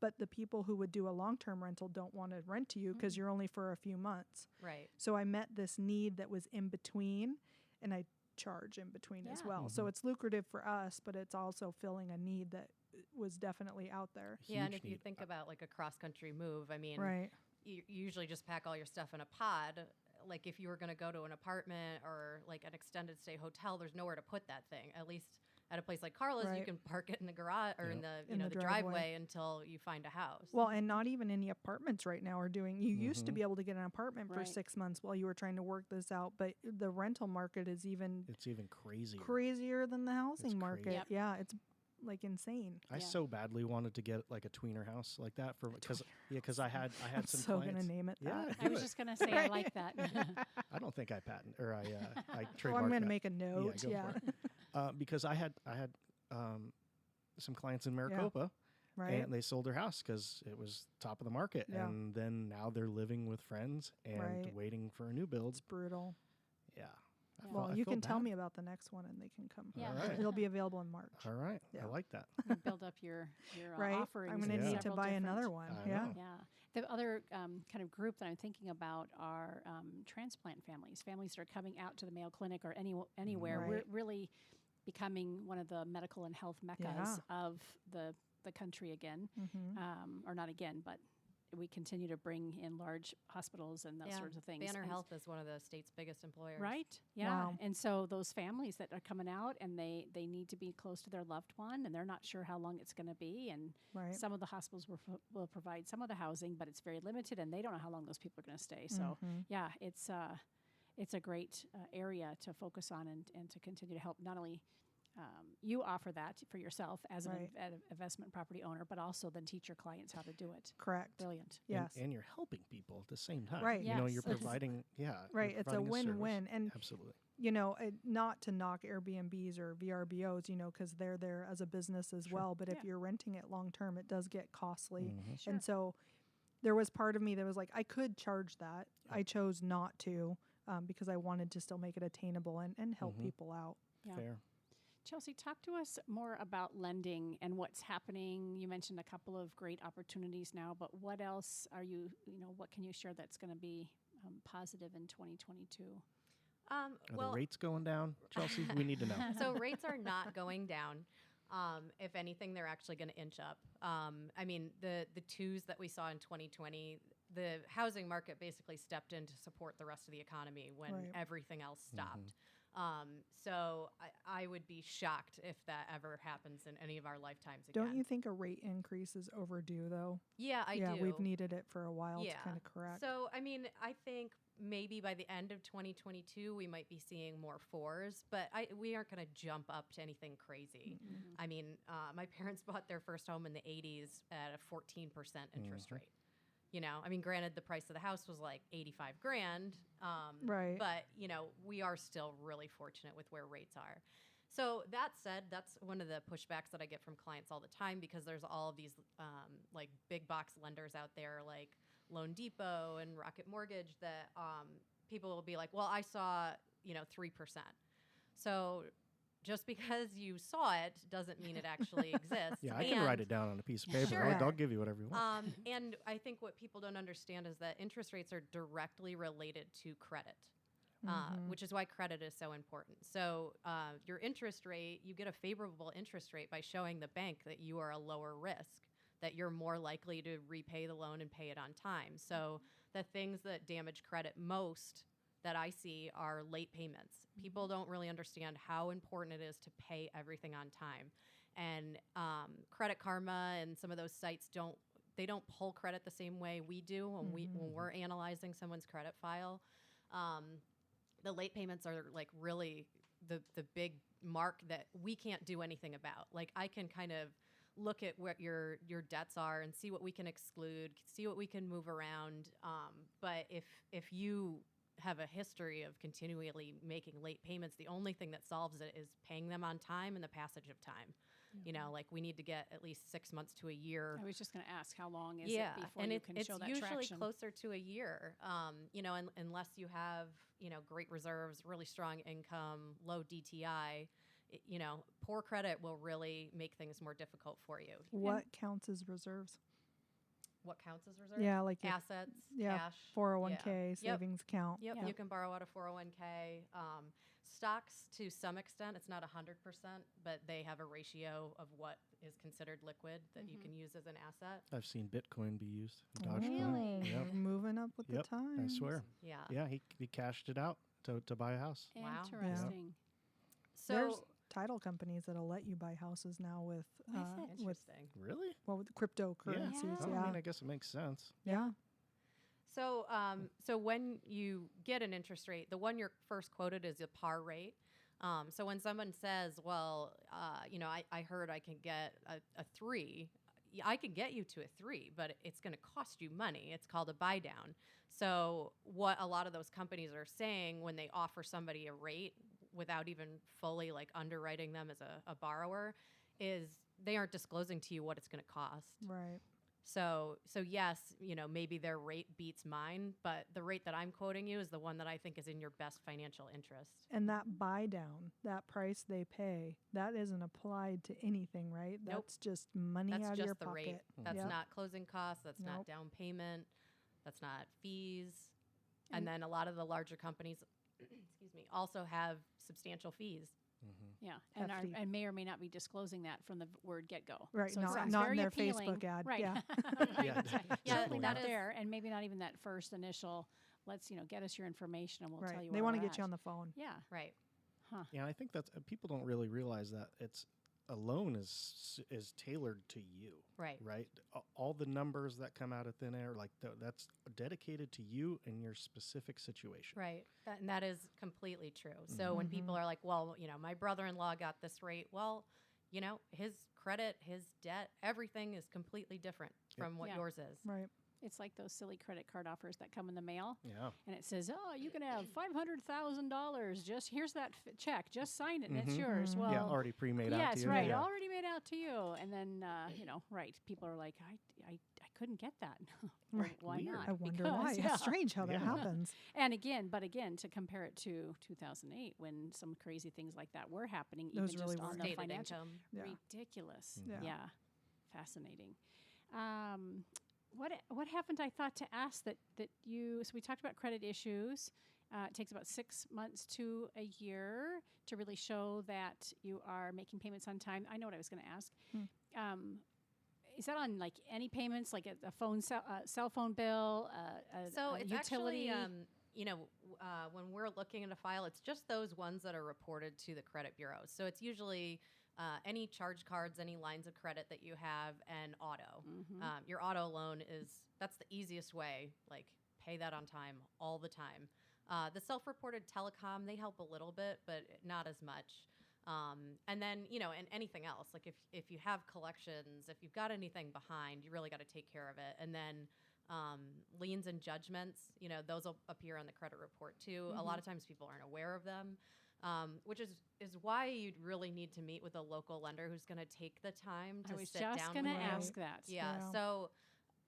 S5: But the people who would do a long-term rental don't want to rent to you because you're only for a few months.
S3: Right.
S5: So I met this need that was in between, and I charge in between as
S2: Yeah.
S5: well. So it's lucrative for us, but it's also filling a need that was definitely out there.
S3: Yeah, and
S4: Huge
S3: if you
S4: need.
S3: think about like a cross-country move, I mean,
S5: Right.
S3: you usually just pack all your stuff in a pod. Like if you were going to go to an apartment or like an extended stay hotel, there's nowhere to put that thing. At least at a place like Carla's, you
S5: Right.
S3: can park it in the garage or in the
S5: In the
S3: the
S5: driveway.
S3: driveway until you find a house.
S5: Well, and not even any apartments right now are doing. You used to be able to get an apartment for
S2: Right.
S5: 6 months while you were trying to work this out, but the rental market is even
S4: It's even crazier.
S5: crazier than the housing
S4: It's
S5: market.
S4: crazy.
S2: Yep.
S5: Yeah, it's like insane.
S4: I
S2: Yeah.
S4: so badly wanted to get like a tweener house like that for because I had
S5: I'm
S4: some
S5: so
S4: clients.
S5: gonna name it
S4: Yeah,
S5: that.
S2: I
S4: do
S2: was
S4: it.
S2: just going to say I like that.
S4: I don't think I patent or I
S5: Oh,
S4: trademarked
S5: I'm gonna
S4: that.
S5: make a note.
S4: go
S5: Yeah,
S4: for it. Because I had some clients in Maricopa,
S5: right.
S4: and they sold their house because it was top of the market,
S5: Yeah.
S4: and then now they're living with friends and
S5: Right.
S4: waiting for a new build.
S5: It's brutal.
S4: Yeah. I
S2: Yeah.
S4: felt-
S5: Well,
S4: I
S5: you
S4: felt
S5: can tell
S4: bad.
S5: me about the next one, and they can come.
S2: Yeah.
S4: All right.
S5: It'll be available in March.
S4: All right.
S5: Yeah.
S4: I like that.
S2: Build up your
S5: Right.
S2: offerings.
S5: I'm gonna
S2: in
S5: need to
S2: several
S5: buy
S2: different-
S5: another one.
S4: I
S5: Yeah.
S4: know.
S2: Yeah. The other kind of group that I'm thinking about are transplant families that are coming out to the Mayo Clinic or anywhere.
S5: Right.
S2: We're really becoming one of the medical and health meccas
S5: Yeah.
S2: of the country again.
S5: Mm-hmm.
S2: Or not again, but we continue to bring in large hospitals and those sorts of things.
S3: Banner
S2: And
S3: Health is one of the state's biggest employers.
S2: Right. Yeah.
S5: Wow.
S2: And so those families that are coming out and they need to be close to their loved one and they're not sure how long it's going to be. And
S5: Right.
S2: some of the hospitals will provide some of the housing, but it's very limited and they don't know how long those people are going to stay. So yeah, it's a great area to focus on and to continue to help not only you offer that for yourself as
S5: Right.
S2: an investment property owner, but also then teach your clients how to do it.
S5: Correct.
S2: Brilliant.
S5: Yes.
S4: And you're helping people at the same time.
S5: Right.
S4: You know,
S2: Yes.
S4: you're
S2: It's-
S4: providing,
S5: Right.
S4: you're
S5: It's a
S4: providing service.
S5: win-win. And
S4: Absolutely.
S5: not to knock Airbnbs or VRBOs, because they're there as a business as well. But if
S2: Yeah.
S5: you're renting it long term, it does get costly.
S4: Mhm.
S2: Sure.
S5: And so there was part of me that was like, I could charge that. I chose not to because I wanted to still make it attainable and help people out.
S2: Yeah.
S4: Fair.
S2: Chelsea, talk to us more about lending and what's happening. You mentioned a couple of great opportunities now, but what else what can you share that's going to be positive in 2022?
S4: Are the rates going down, Chelsea? We need to know.
S3: So rates are not going down. If anything, they're actually going to inch up. I mean, the twos that we saw in 2020, the housing market basically stepped in to support the rest of the economy when
S5: Right.
S3: everything else stopped. So I would be shocked if that ever happens in any of our lifetimes again.
S5: Don't you think a rate increase is overdue, though?
S3: Yeah, I
S5: yeah,
S3: do.
S5: we've needed it for a while to kind of correct.
S3: So, I mean, I think maybe by the end of 2022, we might be seeing more 4s, but we aren't going to jump up to anything crazy.
S2: Mm-hmm.
S3: I mean, my parents bought their first home in the 80s at a 14% interest rate. You know, I mean, granted, the price of the house was like 85 grand.
S5: Right.
S3: But, you know, we are still really fortunate with where rates are. So that said, that's one of the pushbacks that I get from clients all the time, because there's all of these like big box lenders out there like Loan Depot and Rocket Mortgage that people will be like, well, I saw, 3%. So just because you saw it doesn't mean it actually exists.
S4: Yeah, I can write it down on a piece of paper.
S3: Sure.
S4: I'll give you whatever you want.
S3: And I think what people don't understand is that interest rates are directly related to credit, which is why credit is so important. So your interest rate, you get a favorable interest rate by showing the bank that you are a lower risk, that you're more likely to repay the loan and pay it on time. So the things that damage credit most that I see are late payments. People don't really understand how important it is to pay everything on time. And Credit Karma and some of those sites don't pull credit the same way we do when we're analyzing someone's credit file. The late payments are like really the big mark that we can't do anything about. Like I can kind of look at what your debts are and see what we can exclude, see what we can move around. But if you have a history of continually making late payments, the only thing that solves it is paying them on time and the passage of time. You know, like we need to get at least 6 months to a year.
S2: I was just going to ask, how long is it before
S3: and
S2: you can show that
S3: it's
S2: traction?
S3: usually closer to a year. Unless you have, great reserves, really strong income, low DTI, poor credit will really make things more difficult for you.
S5: What counts as reserves?
S3: What counts as reserves?
S5: Yeah, like
S3: assets,
S5: yeah,
S3: cash,
S5: 401k, savings account.
S3: Yep,
S2: Yeah.
S3: you can borrow out a 401k. Stocks, to some extent, it's not 100%, but they have a ratio of what is considered liquid that you can use as an asset.
S4: I've seen Bitcoin be used.
S3: Really?
S4: Dogecoin. Yep.
S5: Moving up with the times.
S4: I swear.
S3: Yeah.
S4: Yeah, he cashed it out to buy a house.
S3: Wow.
S2: Interesting.
S3: So
S5: There's title companies that'll let you buy houses now with with
S3: interesting.
S4: Really?
S5: with cryptocurrencies.
S4: Oh,
S5: Yeah.
S4: I mean, I guess it makes sense.
S5: Yeah.
S3: So, so when you get an interest rate, the one you're first quoted is a par rate. So when someone says, well, I heard I can get a 3, I can get you to a 3, but it's going to cost you money. It's called a buy down. So what a lot of those companies are saying when they offer somebody a rate without even fully like underwriting them as a borrower is they aren't disclosing to you what it's going to cost.
S5: Right.
S3: So yes, maybe their rate beats mine, but the rate that I'm quoting you is the one that I think is in your best financial interest.
S5: And that buy down, that price they pay, that isn't applied to anything, right?
S3: Nope.
S5: That's just money
S3: That's
S5: out of
S3: just
S5: your
S3: the
S5: pocket.
S3: rate. That's
S5: Yep.
S3: not closing costs. That's not
S5: Nope.
S3: down payment. That's not fees. And then a lot of the larger companies, excuse me, also have substantial fees.
S2: Yeah, and
S5: Hefty.
S2: and may or may not be disclosing that from the word get-go.
S5: Right,
S2: So it
S5: not-
S2: sounds
S5: not in
S2: very
S5: their
S2: appealing.
S5: Facebook ad,
S2: Right.
S5: yeah.
S4: Yeah,
S2: Yeah,
S3: definitely
S2: not
S3: not.
S2: there, and maybe not even that first initial, let's, get us your information and we'll tell
S5: Right.
S2: you
S5: They
S2: where
S5: want to
S2: we're
S5: get you
S2: at.
S5: on the phone.
S2: Yeah.
S3: Right.
S4: Yeah, I think that's people don't really realize that a loan is tailored to you.
S3: Right.
S4: Right. All the numbers that come out of thin air, like that's dedicated to you and your specific situation.
S3: Right. And that is completely true. So when people are like, well, my brother-in-law got this rate, well, his credit, his debt, everything is completely different from what
S2: Yeah.
S3: yours is.
S5: Right.
S2: It's like those silly credit card offers that come in the mail,
S4: Yeah.
S2: and it says, "Oh, you can have $500,000. Just here's that check. Just sign it, and it's yours." Well,
S4: Yeah, already pre-made out to
S2: yes,
S4: you.
S2: right.
S4: Yeah.
S2: Already made out to you, and then right. People are like, I couldn't get that. Well,
S5: Right.
S2: why
S4: Weird.
S2: not?
S5: I wonder
S2: Because,
S5: why.
S2: yeah.
S5: It's strange how that
S4: Yeah.
S5: happens.
S2: And again, to compare it to 2008, when some crazy things like that were happening,
S5: Those
S2: even
S5: really
S2: just on
S5: were.
S2: the
S3: Stated
S2: financial,
S3: income.
S5: Yeah.
S2: ridiculous.
S5: Yeah.
S2: Yeah, fascinating. What happened? I thought to ask that you. So we talked about credit issues. It takes about 6 months to a year to really show that you are making payments on time. I know what I was going to ask. Is that on like any payments, like a phone cell phone bill,
S3: So
S2: a
S3: it's
S2: utility?
S3: actually when we're looking at a file, it's just those ones that are reported to the credit bureaus. So it's usually any charge cards, any lines of credit that you have, and auto. Your auto loan that's the easiest way. Like, pay that on time all the time. The self-reported telecom, they help a little bit, but not as much. And then, and anything else, like if you have collections, if you've got anything behind, you really got to take care of it. And then liens and judgments, those will appear on the credit report too. A lot of times people aren't aware of them, which is why you'd really need to meet with a local lender who's going to take the time to sit down.
S2: I was just going to ask that.
S3: Yeah. So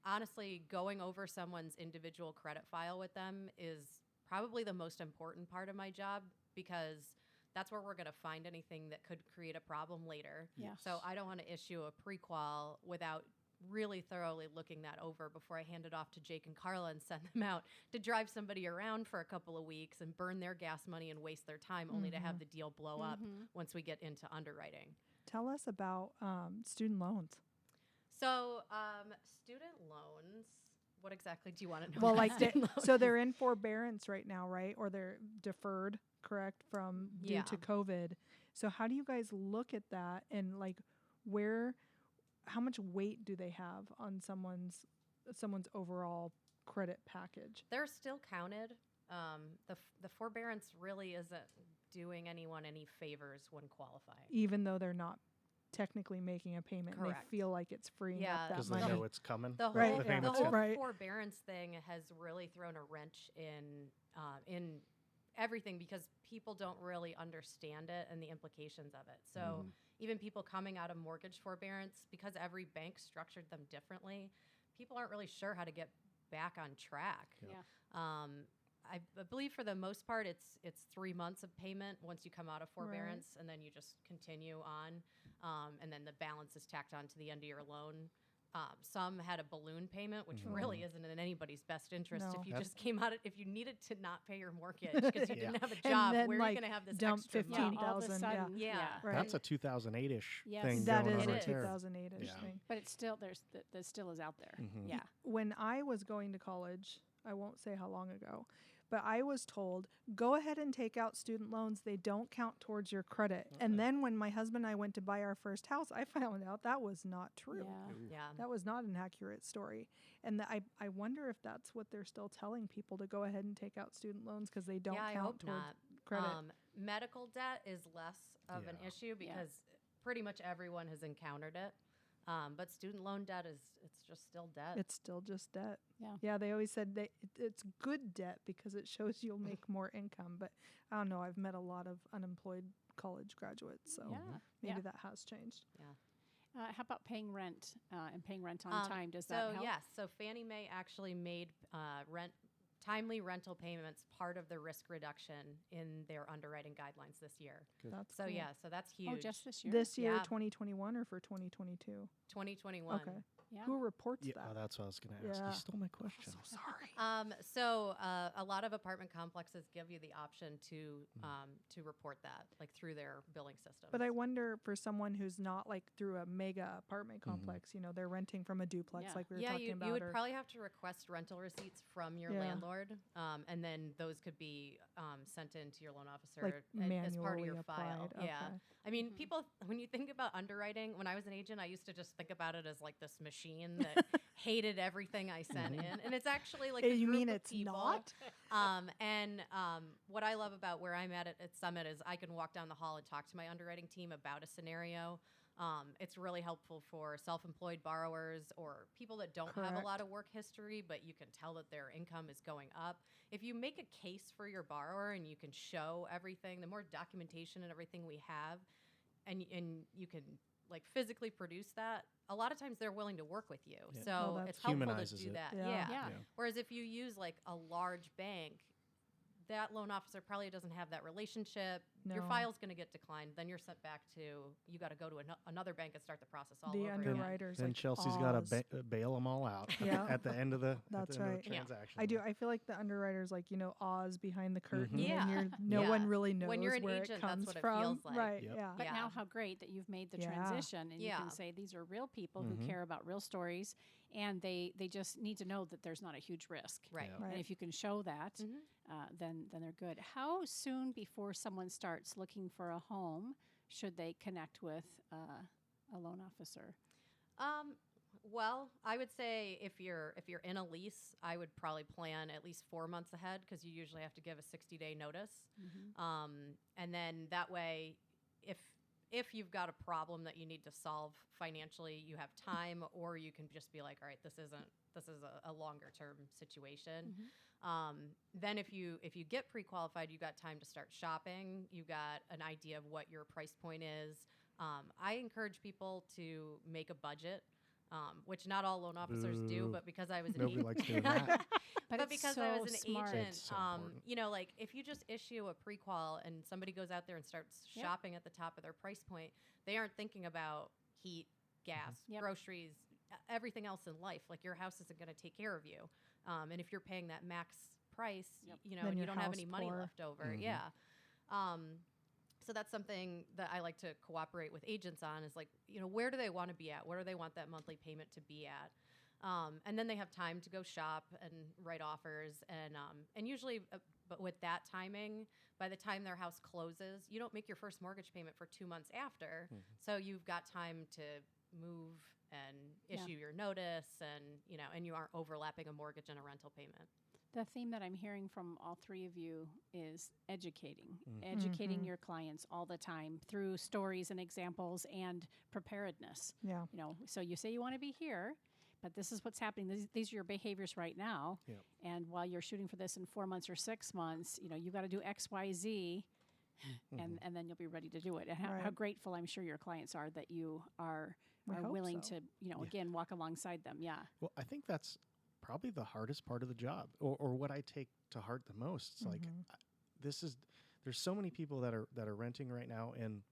S3: honestly, going over someone's individual credit file with them is probably the most important part of my job, because that's where we're going to find anything that could create a problem later.
S2: Yes.
S3: So I don't want to issue a pre-qual without really thoroughly looking that over before I hand it off to Jake and Carla and send them out to drive somebody around for a couple of weeks and burn their gas money and waste their time only to have the deal blow up once we get into underwriting.
S5: Tell us about student loans.
S3: So student loans, what exactly do you want to know?
S5: Well,
S3: about student loans?
S5: so they're in forbearance right now, right? Or they're deferred, correct, from due to COVID. So how do you guys look at that, and how much weight do they have on someone's overall credit package?
S3: They're still counted. The forbearance really isn't doing anyone any favors when qualifying.
S5: Even though they're not technically making a payment, and they feel like it's freeing up that
S4: because
S5: money.
S4: they know it's coming.
S3: The whole,
S5: Right,
S3: the whole
S5: right.
S3: forbearance thing has really thrown a wrench in everything, because people don't really understand it and the implications of it. So even people coming out of mortgage forbearance, because every bank structured them differently, people aren't really sure how to get back on track. I believe for the most part, it's 3 months of payment once you come out of forbearance, and then you just continue on, and then the balance is tacked on to the end of your loan. Some had a balloon payment, which really isn't in anybody's best interest.
S5: No.
S3: If you just came out, if you needed to not pay your mortgage because you didn't have a job,
S5: then,
S3: where are you going to have this
S5: dump
S3: extra money?
S2: all of a
S5: 15,000,
S2: sudden,
S3: Yeah.
S5: Right.
S4: That's a 2008-ish
S2: Yes.
S4: thing
S5: That
S4: going
S5: is
S4: on
S5: a
S4: right there.
S5: 2008-ish thing.
S2: But it's still that still is out there. Yeah.
S5: When I was going to college, I won't say how long ago, but I was told, go ahead and take out student loans. They don't count towards your credit. And then when my husband and I went to buy our first house, I found out that was not true.
S3: Yeah.
S5: That was not an accurate story. And I wonder if that's what they're still telling people, to go ahead and take out student loans because they don't
S3: I
S5: count
S3: hope
S5: towards
S3: not.
S5: credit.
S3: Medical debt is less of an issue because pretty much everyone has encountered it. But student loan debt it's just still debt.
S5: It's still just debt.
S2: Yeah.
S5: Yeah, they always said it's good debt because it shows you'll make more income. But I don't know. I've met a lot of unemployed college graduates, so maybe that has changed.
S3: Yeah.
S2: How about paying rent and paying rent on time? Does that help?
S3: Yes. So Fannie Mae actually made timely rental payments part of the risk reduction in their underwriting guidelines this year.
S5: That's
S3: So
S5: cool.
S3: so that's huge.
S2: Oh, just this year?
S5: This year,
S3: Yeah.
S5: 2021 or for 2022?
S3: 2021.
S5: Okay.
S2: Yeah.
S5: Who reports
S4: Yeah,
S5: that?
S4: that's what I was going to ask.
S5: Yeah.
S4: You stole my question.
S5: Sorry.
S3: So a lot of apartment complexes give you the option to report that, like through their billing system.
S5: But I wonder, for someone who's not like through a mega apartment complex, they're renting from a duplex like we were talking about.
S3: You would probably have to request rental receipts from your
S5: Yeah.
S3: landlord, and then those could be sent in to your loan officer
S5: like
S3: as part of
S5: manually
S3: your file.
S5: applied.
S3: Yeah.
S5: Okay.
S3: I mean, people, when you think about underwriting, when I was an agent, I used to just think about it as like this machine that hated everything I sent in. And it's actually like a
S5: You
S3: group
S5: mean
S3: of
S5: it's
S3: people.
S5: not?
S3: What I love about where I'm at Summit is I can walk down the hall and talk to my underwriting team about a scenario. It's really helpful for self-employed borrowers or people that don't have a lot of work history, but you can tell that their income is going up. If you make a case for your borrower and you can show everything, the more documentation and everything we have, and you can like physically produce that, a lot of times they're willing to work with you.
S4: Yeah.
S3: So
S5: that's
S3: it's helpful to
S4: humanizes
S3: do
S4: it.
S3: that.
S5: Yeah.
S2: Yeah.
S3: Whereas if you use like a large bank, that loan officer probably doesn't have that relationship. Your
S5: No.
S3: file's going to get declined. Then you're sent back to, you got to go to another bank and start the process all
S5: The
S3: over again.
S5: underwriters.
S4: Then
S5: like,
S4: Chelsea's got
S5: Oz.
S4: to bail them all out
S5: Yeah.
S4: at the end of the,
S5: That's
S4: at the end
S5: right.
S4: of the
S3: Yeah.
S4: transaction.
S5: I do. I feel like the underwriters, like, Oz behind the curtain,
S3: Yeah.
S5: and no
S3: Yeah.
S5: one really knows
S3: When you're an
S5: where
S3: agent,
S5: it
S3: that's
S5: comes
S3: what it
S5: from.
S3: feels like.
S5: Right?
S4: Yep.
S5: Yeah.
S2: But
S3: Yeah.
S2: now, how great that you've made the
S5: Yeah.
S2: transition, and you
S3: Yeah.
S2: can say these are real people
S4: Mhm.
S2: who care about real stories, and they just need to know that there's not a huge risk.
S3: Right.
S4: Yeah.
S5: Right.
S2: And if you can show that,
S3: Mhm.
S2: then they're good. How soon before someone starts looking for a home should they connect with a loan officer?
S3: Well, I would say if you're in a lease, I would probably plan at least 4 months ahead, because you usually have to give a 60-day notice. And then that way, if you've got a problem that you need to solve financially, you have time, or you can just be like, all right, this is a longer term situation. Then if you get pre-qualified, you got time to start shopping. You got an idea of what your price point is. I encourage people to make a budget, which not all loan officers do,
S4: Boo.
S3: but because I was an
S4: Nobody
S3: agent,
S4: likes doing that.
S2: But it's
S3: because
S2: so
S3: I was an
S2: smart.
S3: agent,
S4: It's so important.
S3: like if you just issue a pre-qual and somebody goes out there and starts
S2: Yep.
S3: shopping at the top of their price point, they aren't thinking about heat, gas,
S2: Yep.
S3: groceries, everything else in life. Like, your house isn't going to take care of you. And if you're paying that max price,
S2: Yep.
S5: Then
S3: and you
S5: your
S3: don't have
S5: house
S3: any money
S5: poor.
S3: left over.
S4: Mhm.
S3: Yeah. So that's something that I like to cooperate with agents on, is like, where do they want to be at? Where do they want that monthly payment to be at? And then they have time to go shop and write offers. And usually, but with that timing, by the time their house closes, you don't make your first mortgage payment for 2 months after. So you've got time to move and
S2: Yeah.
S3: issue your notice, and you aren't overlapping a mortgage and a rental payment.
S2: The theme that I'm hearing from all three of you is educating,
S4: Mm.
S2: educating
S5: Mhm.
S2: your clients all the time through stories and examples and preparedness.
S5: Yeah.
S2: So you say you want to be here, but this is what's happening. These are your behaviors right now.
S4: Yep.
S2: And while you're shooting for this in 4 months or 6 months, you got to do X, Y, Z, and then you'll be ready to do it. And how
S5: Right.
S2: grateful I'm sure your clients are that you are
S5: We hope
S2: willing
S5: so.
S2: to, again, walk alongside them. Yeah.
S4: Well, I think that's probably the hardest part of the job, or what I take to heart the most. It's like,
S5: Mhm.
S4: there's so many people that are renting right now, and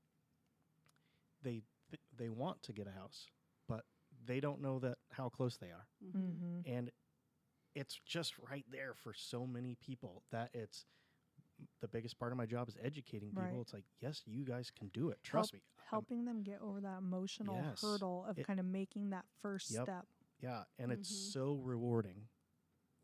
S4: they want to get a house, but they don't know that how close they are,
S5: Mhm.
S4: and it's just right there for so many people that it's the biggest part of my job is educating people.
S5: Right.
S4: It's like, yes, you guys can do it. Trust me.
S5: Helping them get over that emotional
S4: Yes.
S5: hurdle of
S4: It-
S5: kind of making that first
S4: Yep.
S5: step.
S4: Yeah, and it's
S2: Mhm.
S4: so rewarding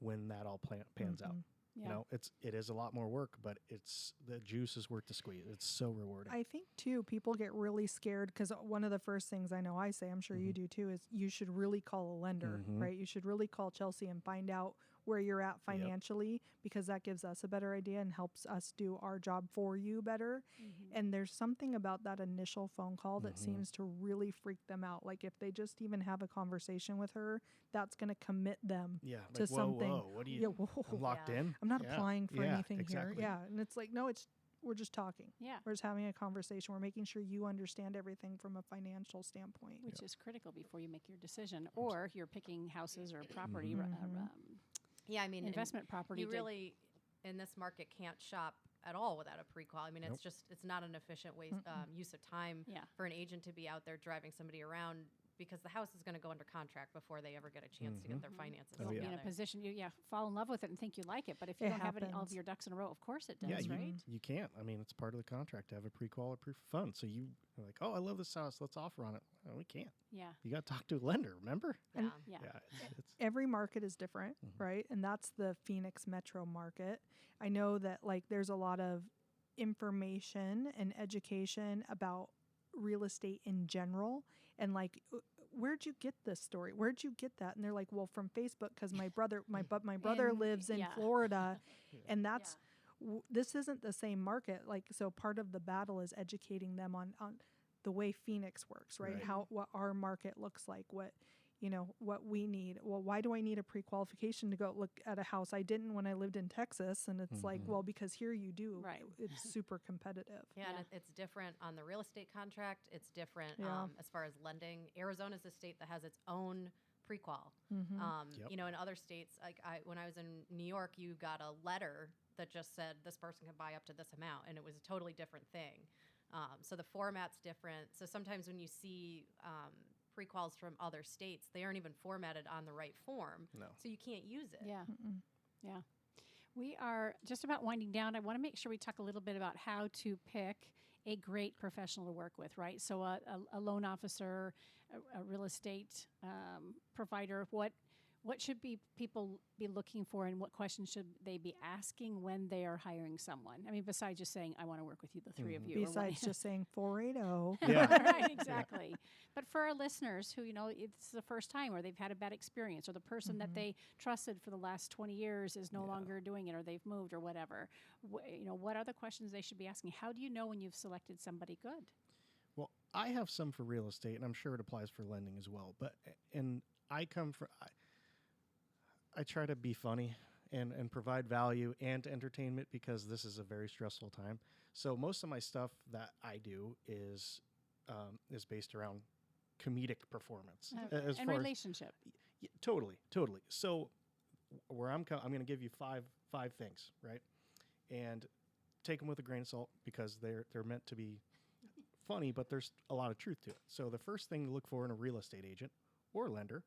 S4: when that all pans out.
S5: Mhm.
S2: Yeah.
S4: It is a lot more work, but the juice is worth the squeeze. It's so rewarding.
S5: I think too, people get really scared because one of the first things I know I say, I'm sure you do too, is you should really call a lender,
S4: Mhm.
S5: right? You should really call Chelsea and find out where you're at financially, because that gives us a better idea and helps us do our job for you better. And there's something about that initial phone call that seems to really freak them out. Like, if they just even have a conversation with her, that's going to commit them
S4: Yeah,
S5: to something.
S4: Whoa, what do you?
S5: Yeah, whoa.
S4: I'm locked
S3: Yeah.
S4: in.
S5: I'm not
S4: Yeah,
S5: applying for
S4: yeah,
S5: anything
S4: exactly.
S5: here. Yeah. And it's like, no, we're just talking.
S2: Yeah.
S5: We're just having a conversation. We're making sure you understand everything from a financial standpoint.
S2: Which is critical before you make your decision, or you're picking houses or property,
S3: Yeah, I mean, and
S2: investment property.
S3: you
S2: to-
S3: really, in this market, can't shop at all without a pre-qual. I mean,
S4: Nope.
S3: it's not an efficient use of time
S2: Yeah.
S3: for an agent to be out there driving somebody around, because the house is going to go under contract before they ever get a chance to get their finances
S4: Oh,
S2: You'll be in a
S3: together.
S2: position, fall in love with it and think you like it. But if you
S5: It
S2: don't have all of
S5: happens.
S2: your ducks in a row, of course it does,
S4: Yeah,
S2: right?
S4: you can't. I mean, it's part of the contract to have a pre-qual or proof of funds. So you're like, oh, I love this house. Let's offer on it. No, we can't.
S2: Yeah.
S4: You got to talk to a lender. Remember?
S3: Yeah.
S2: Yeah.
S4: It's
S5: Every market is different, right? And that's the Phoenix metro market. I know that there's a lot of information and education about real estate in general, and where'd you get this story? Where'd you get that? And they're like, well, from Facebook, because my brother lives in
S2: yeah.
S5: Florida, and that's this isn't the same market. So part of the battle is educating them on the way Phoenix works, right?
S4: Right.
S5: What our market looks like, what we need. Well, why do I need a pre-qualification to go look at a house? I didn't when I lived in Texas. And it's like, well, because here you do.
S2: Right.
S5: It's super competitive.
S3: Yeah,
S2: Yeah.
S3: and it's different on the real estate contract. It's different
S5: Yeah.
S3: as far as lending. Arizona's a state that has its own pre-qual.
S4: Yep.
S3: You know, in other states, like when I was in New York, you got a letter that just said this person can buy up to this amount, and it was a totally different thing. So the format's different. So sometimes when you see pre-quals from other states, they aren't even formatted on the right form.
S4: No.
S3: So you can't use it.
S2: Yeah. Yeah. We are just about winding down. I want to make sure we talk a little bit about how to pick a great professional to work with, right? So a loan officer, a real estate provider, what should people be looking for, and what questions should they be asking when they are hiring someone? I mean, besides just saying, I want to work with you, the three of you.
S5: Besides just saying 480.
S4: Yeah.
S2: Right, exactly. But for our listeners who, it's the first time, or they've had a bad experience, or the person that they trusted for the last 20 years is no longer doing it, or they've moved, or whatever, what are the questions they should be asking? How do you know when you've selected somebody good?
S4: Well, I have some for real estate, and I'm sure it applies for lending as well. But I come from. I try to be funny and provide value and entertainment because this is a very stressful time. So most of my stuff that I do is based around comedic performance.
S2: And relationship.
S4: Totally. So where I'm going to give you five things, right? And take them with a grain of salt because they're meant to be funny, but there's a lot of truth to it. So the first thing to look for in a real estate agent or lender,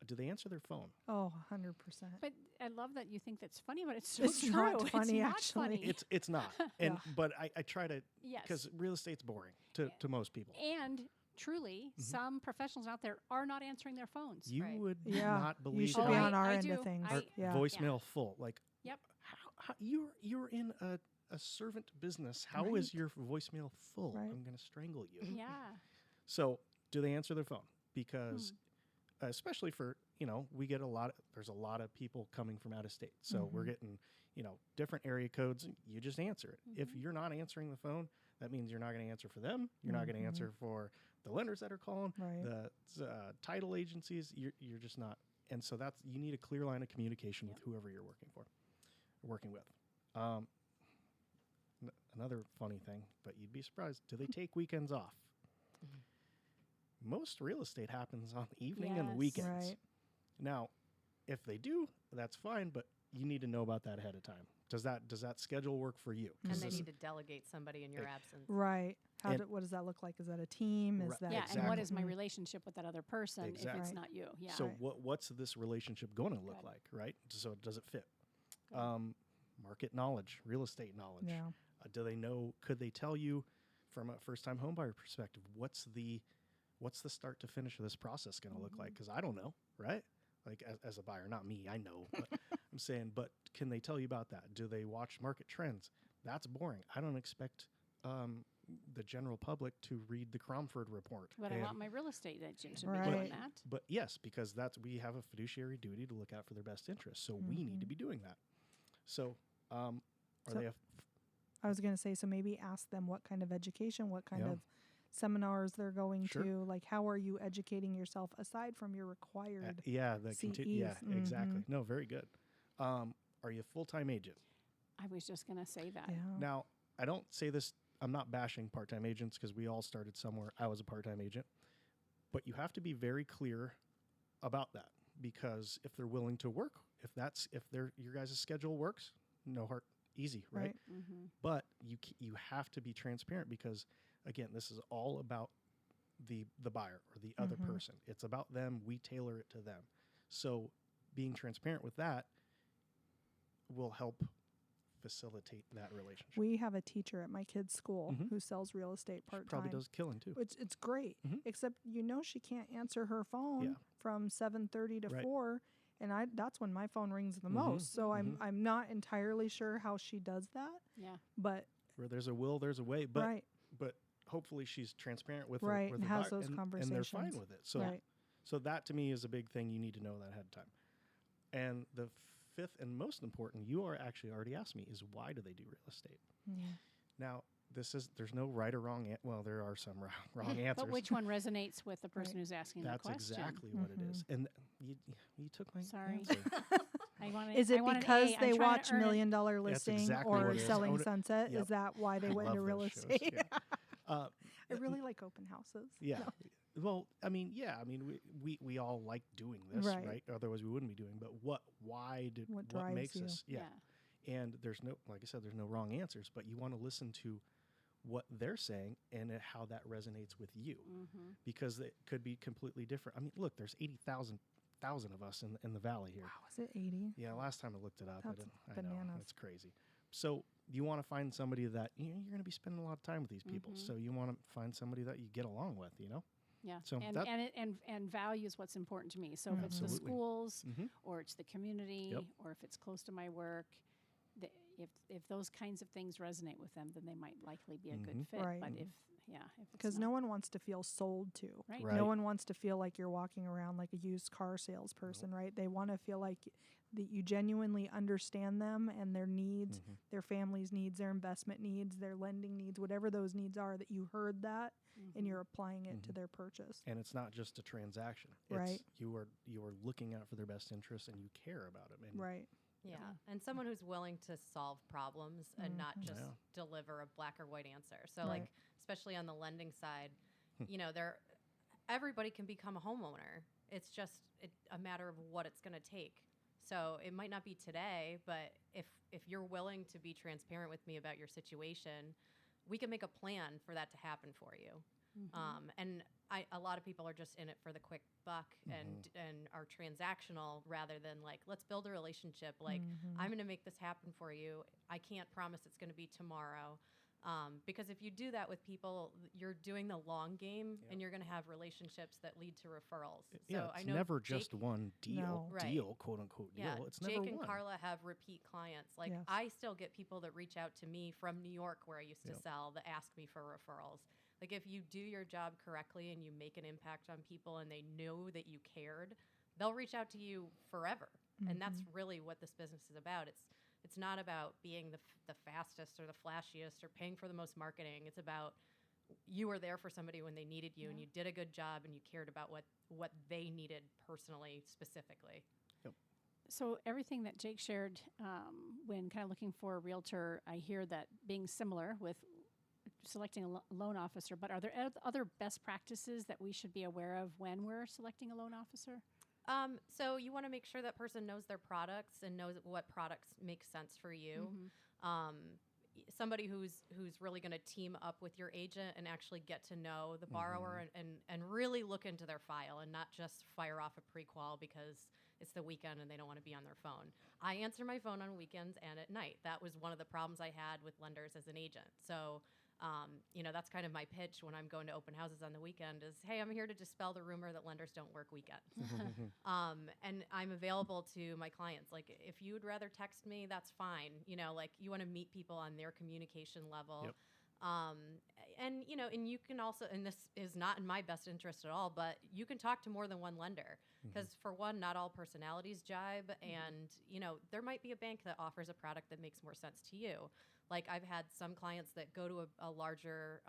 S4: do they answer their phone?
S5: Oh, 100%.
S2: But I love that you think that's funny, but it's so
S5: It's
S2: true.
S5: not funny,
S2: it's not
S5: actually.
S2: funny.
S4: It's not. And but I try to,
S2: Yes.
S4: because real estate's boring to most people.
S2: And truly, some professionals out there are not answering their phones.
S4: You
S3: Right.
S4: would
S5: Yeah.
S4: not believe
S5: You should
S2: Oh,
S5: be
S4: how
S5: on our
S2: I
S5: end
S2: do.
S5: of things.
S2: I-
S5: yeah.
S4: voicemail full. Like,
S2: Yep.
S4: how you're in a servant business. How is
S5: Right.
S4: your voicemail full?
S5: Right.
S4: I'm going to strangle you.
S2: Yeah.
S4: So do they answer their phone? Because especially for, there's a lot of people coming from out of state. So we're getting, different area codes. You just answer it. If you're not answering the phone, that means you're not going to answer for them. You're not going to answer for the lenders that are calling,
S5: Right.
S4: the title agencies. You're just not. And so you need a clear line of communication with whoever you're working with. Another funny thing, but you'd be surprised. Do they take weekends off? Most real estate happens on the evening and the
S2: Yes.
S4: weekends.
S5: Right.
S4: Now, if they do, that's fine, but you need to know about that ahead of time. Does that schedule work for you?
S3: And
S4: 'Cause
S3: they
S4: this-
S3: need to delegate somebody in your absence.
S5: Right.
S4: And-
S5: What does that look like? Is that a team? Is
S4: Right.
S5: that
S2: Yeah, and what is my
S5: Mhm.
S2: relationship with that other person if
S4: Exactly.
S2: it's
S5: Right.
S2: not you? Yeah.
S4: So
S5: Right.
S4: what's this relationship going to look
S2: Good.
S4: like, right? So does it fit?
S2: Good.
S4: Market knowledge, real estate knowledge.
S5: Yeah.
S4: Do they know? Could they tell you from a first-time homebuyer perspective what's the start to finish of this process going to look like? Because I don't know, right? Like as a buyer, not me, I know. But I'm saying, but can they tell you about that? Do they watch market trends? That's boring. I don't expect the general public to read the Cromford report.
S2: But I
S4: And-
S2: want my real estate agent to be
S5: Right.
S2: doing that.
S4: But yes, because we have a fiduciary duty to look out for their best interests. So we need to be doing that. So are
S5: So-
S4: they
S5: I was going to say, so maybe ask them what kind of education, what kind
S4: Yeah.
S5: of seminars they're going
S4: Sure.
S5: to. Like, how are you educating yourself aside from your required?
S4: yeah, the yeah,
S5: CEs.
S4: exactly. No, very good. Are you a full-time agent?
S2: I was just going to say that.
S5: Yeah.
S4: Now, I don't say this, I'm not bashing part-time agents because we all started somewhere. I was a part-time agent. But you have to be very clear about that, because if they're willing to work, if your guys' schedule works, no heart, easy, right?
S2: Mm-hmm.
S4: But you have to be transparent, because again, this is all about the buyer or the other person. It's about them. We tailor it to them. So being transparent with that will help facilitate that relationship.
S5: We have a teacher at my kid's school
S4: Mhm.
S5: who sells real estate
S4: She
S5: part
S4: probably
S5: time.
S4: does killing too.
S5: Which it's great,
S4: Mhm.
S5: except she can't answer her phone
S4: Yeah.
S5: from 7:30 to
S4: Right.
S5: 4, and that's when my phone rings the
S4: Mhm.
S5: most. So
S4: Mhm.
S5: I'm not entirely sure how she does that,
S2: Yeah.
S5: but
S4: Where there's a will, there's a way. But
S5: right,
S4: but hopefully she's transparent with
S5: Right,
S4: her, with
S5: and
S4: the
S5: has
S4: buyer,
S5: those
S4: and they're fine
S5: conversations.
S4: with it. So
S5: right,
S4: so that to me is a big thing. You need to know that ahead of time. And the fifth and most important, you are actually already asked me, is why do they do real estate?
S5: yeah.
S4: Now, there's no right or wrong. Well, there are some wrong answers.
S2: But which one resonates with the person
S5: Right.
S2: who's asking
S4: That's
S2: the question?
S4: exactly what it is. And you took my
S2: Sorry.
S4: answer.
S2: I want
S5: Is it because they watch $1 Million Listing
S4: exactly
S5: or
S4: what it is.
S5: Selling
S4: Own it.
S5: Sunset?
S4: Yep.
S5: Is that why they
S4: I
S5: went into
S4: love
S5: real
S4: those shows,
S5: estate?
S4: yeah.
S5: I really like open houses.
S4: Yeah. Well, I mean, yeah, I mean, we all like doing this,
S5: Right.
S4: right? Otherwise, we wouldn't be doing. But what
S5: drives
S4: makes
S5: you?
S4: us? Yeah. And there's no, like I said, there's no wrong answers, but you want to listen to what they're saying and how that resonates with you, because it could be completely different. I mean, look, there's 80,000 of us in the valley here.
S5: Wow, is it 80?
S4: Yeah, last time I looked it up,
S5: That's
S4: I know
S5: bananas.
S4: it's crazy. So you want to find somebody that you're going to be spending a lot of time with these people. So you want to find somebody that you get along with,
S2: Yeah,
S4: So
S2: and value is what's important to me. So if it's the
S4: Absolutely.
S2: schools,
S4: Mhm.
S2: or it's the community,
S4: Yep.
S2: or if it's close to my work, if those kinds of things resonate with them, then they might likely be a good fit.
S5: Right.
S2: But if it's
S5: Because no one wants to feel sold to.
S2: Right.
S4: Right.
S5: No one wants to feel like you're walking around like a used car salesperson, right? They want to feel like that you genuinely understand them and their needs, their family's needs, their investment needs, their lending needs, whatever those needs are, that you heard that and you're applying it to their purchase.
S4: and it's not just a transaction.
S5: Right.
S4: It's you are looking out for their best interests and you care about them. And
S5: Right.
S3: Yeah, and someone who's willing to solve problems and not just
S4: Yeah.
S3: deliver a black or white answer. So,
S5: Right.
S3: like, especially on the lending side, everybody can become a homeowner. It's just a matter of what it's going to take. So it might not be today, but if you're willing to be transparent with me about your situation, we can make a plan for that to happen for you. And a lot of people are just in it for the quick buck and are transactional rather than like, let's build a relationship. Like, I'm going to make this happen for you. I can't promise it's going to be tomorrow. Because if you do that with people, you're doing the long game and you're going to have relationships that lead to referrals.
S4: Yeah,
S3: So
S4: it's
S3: I know
S4: never
S3: Jake-
S4: just one deal,
S5: No.
S3: Right.
S4: quote unquote
S3: Yeah,
S4: deal. It's
S3: Jake
S4: never
S3: and
S4: one.
S3: Carla have repeat clients. Like,
S5: Yes.
S3: I still get people that reach out to me from New York, where I used to
S4: Yep.
S3: sell, that ask me for referrals. Like, if you do your job correctly and you make an impact on people and they know that you cared, they'll reach out to you forever. And that's really what this business is about. It's not about being the fastest or the flashiest or paying for the most marketing. It's about you were there for somebody when they needed you and you did a good job and you cared about what they needed personally, specifically.
S2: So everything that Jake shared, when kind of looking for a realtor, I hear that being similar with selecting a loan officer. But are there other best practices that we should be aware of when we're selecting a loan officer?
S3: So you want to make sure that person knows their products and knows what products make sense for you. Somebody who's really going to team up with your agent and actually get to know the borrower and really look into their file and not just fire off a pre-qual because it's the weekend and they don't want to be on their phone. I answer my phone on weekends and at night. That was one of the problems I had with lenders as an agent. So that's kind of my pitch when I'm going to open houses on the weekend is, hey, I'm here to dispel the rumor that lenders don't work weekends. And I'm available to my clients. Like, if you would rather text me, that's fine. Like, you want to meet people on their communication level.
S4: Yep.
S3: And you can also, and this is not in my best interest at all, but you can talk to more than one lender because for one, not all personalities jibe. And, there might be a bank that offers a product that makes more sense to you. Like, I've had some clients that go to a larger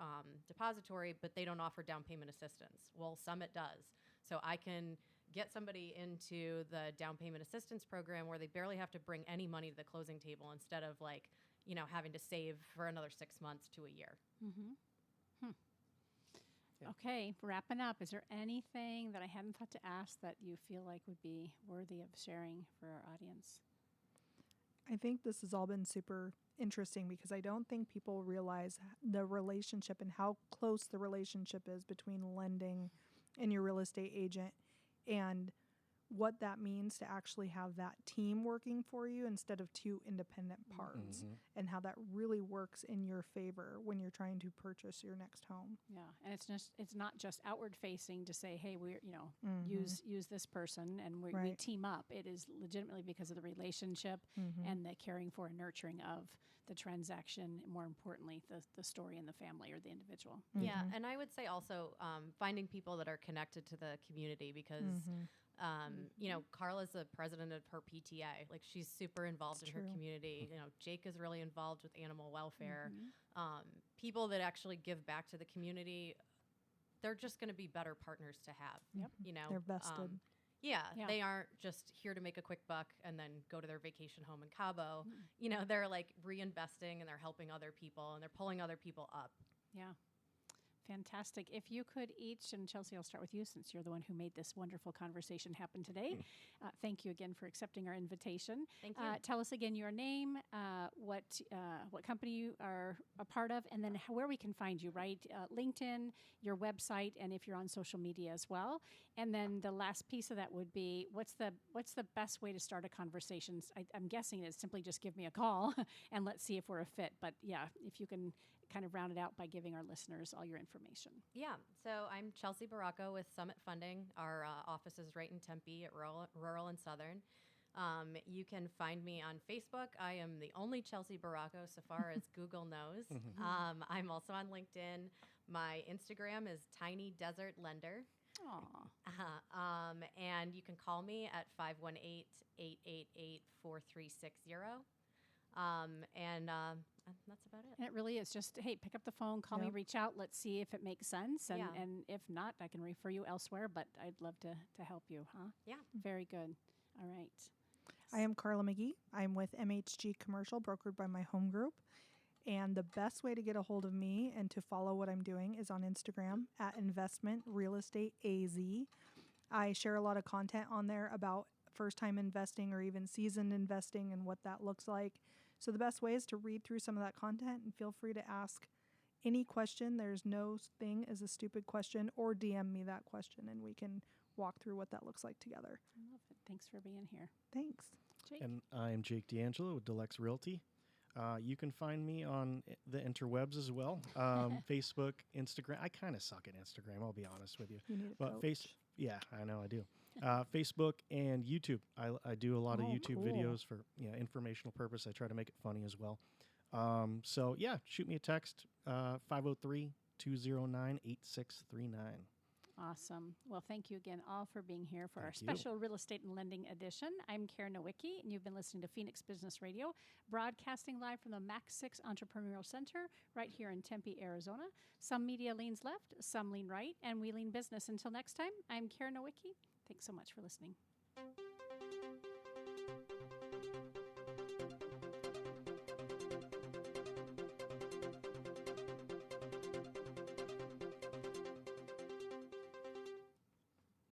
S3: depository, but they don't offer down payment assistance. Well, Summit does. So I can get somebody into the down payment assistance program where they barely have to bring any money to the closing table instead of like, having to save for another 6 months to a year.
S4: Yeah.
S2: Okay, wrapping up. Is there anything that I hadn't thought to ask that you feel like would be worthy of sharing for our audience?
S5: I think this has all been super interesting because I don't think people realize the relationship and how close the relationship is between lending and your real estate agent and what that means to actually have that team working for you instead of two independent parts and how that really works in your favor when you're trying to purchase your next home.
S2: Yeah, and it's not just outward facing to say, hey, we're use this person and we
S5: Right.
S2: team up. It is legitimately because of the relationship and the caring for and nurturing of the transaction. And more importantly, the story and the family or the individual.
S3: Yeah, and I would say also finding people that are connected to the community because, Carla's the president of her PTA. Like, she's super involved in her community. Jake is really involved with animal welfare. People that actually give back to the community, they're just going to be better partners to have.
S2: Yep.
S5: They're vested.
S3: Yeah,
S2: Yeah.
S3: they aren't just here to make a quick buck and then go to their vacation home in Cabo. They're like reinvesting and they're helping other people and they're pulling other people up.
S2: Yeah. Fantastic. If you could each, and Chelsea, I'll start with you since you're the one who made this wonderful conversation happen today. Thank you again for accepting our invitation.
S3: Thank you.
S2: Tell us again your name, what company you are a part of, and then where we can find you, right? LinkedIn, your website, and if you're on social media as well. And then the last piece of that would be, what's the best way to start a conversation? I'm guessing it's simply just give me a call and let's see if we're a fit. But yeah, if you can kind of round it out by giving our listeners all your information.
S3: Yeah. So I'm Chelsea Barraco with Summit Funding. Our office is right in Tempe at Rural and Southern. You can find me on Facebook. I am the only Chelsea Barraco so far as Google knows. I'm also on LinkedIn. My Instagram is Tiny Desert Lender.
S2: Aw.
S3: And you can call me at 518-888-4360. And that's about it.
S2: And it really is just, hey, pick up the phone, call me, reach out, let's see if it makes sense. And if not, I can refer you elsewhere, but I'd love to help you, huh?
S3: Yeah.
S2: Very good. All right.
S5: I am Carla Magee. I'm with MHG Commercial, brokered by my home group. And the best way to get a hold of me and to follow what I'm doing is on Instagram at Investment Real Estate AZ. I share a lot of content on there about first-time investing or even seasoned investing and what that looks like. So the best way is to read through some of that content and feel free to ask any question. There's no thing as a stupid question, or DM me that question and we can walk through what that looks like together.
S2: I love it. Thanks for being here.
S5: Thanks.
S2: Jake?
S4: And I'm Jake D'Angelo with Delex Realty. You can find me on the interwebs as well. Facebook, Instagram. I kind of suck at Instagram, I'll be honest with you.
S5: You need a coach.
S4: Yeah, I know I do. Facebook and YouTube. I do a lot of YouTube videos for informational purpose. I try to make it funny as well. So yeah, shoot me a text, 503-209-8639.
S2: Awesome. Well, thank you again all for being here for our
S4: Thank you.
S2: special Real Estate and Lending edition. I'm Karen Nowicki, and you've been listening to Phoenix Business Radio, broadcasting live from the Max 6 Entrepreneurial Center right here in Tempe, Arizona. Some media leans left, some lean right, and we lean business. Until next time, I'm Karen Nowicki. Thanks so much for listening.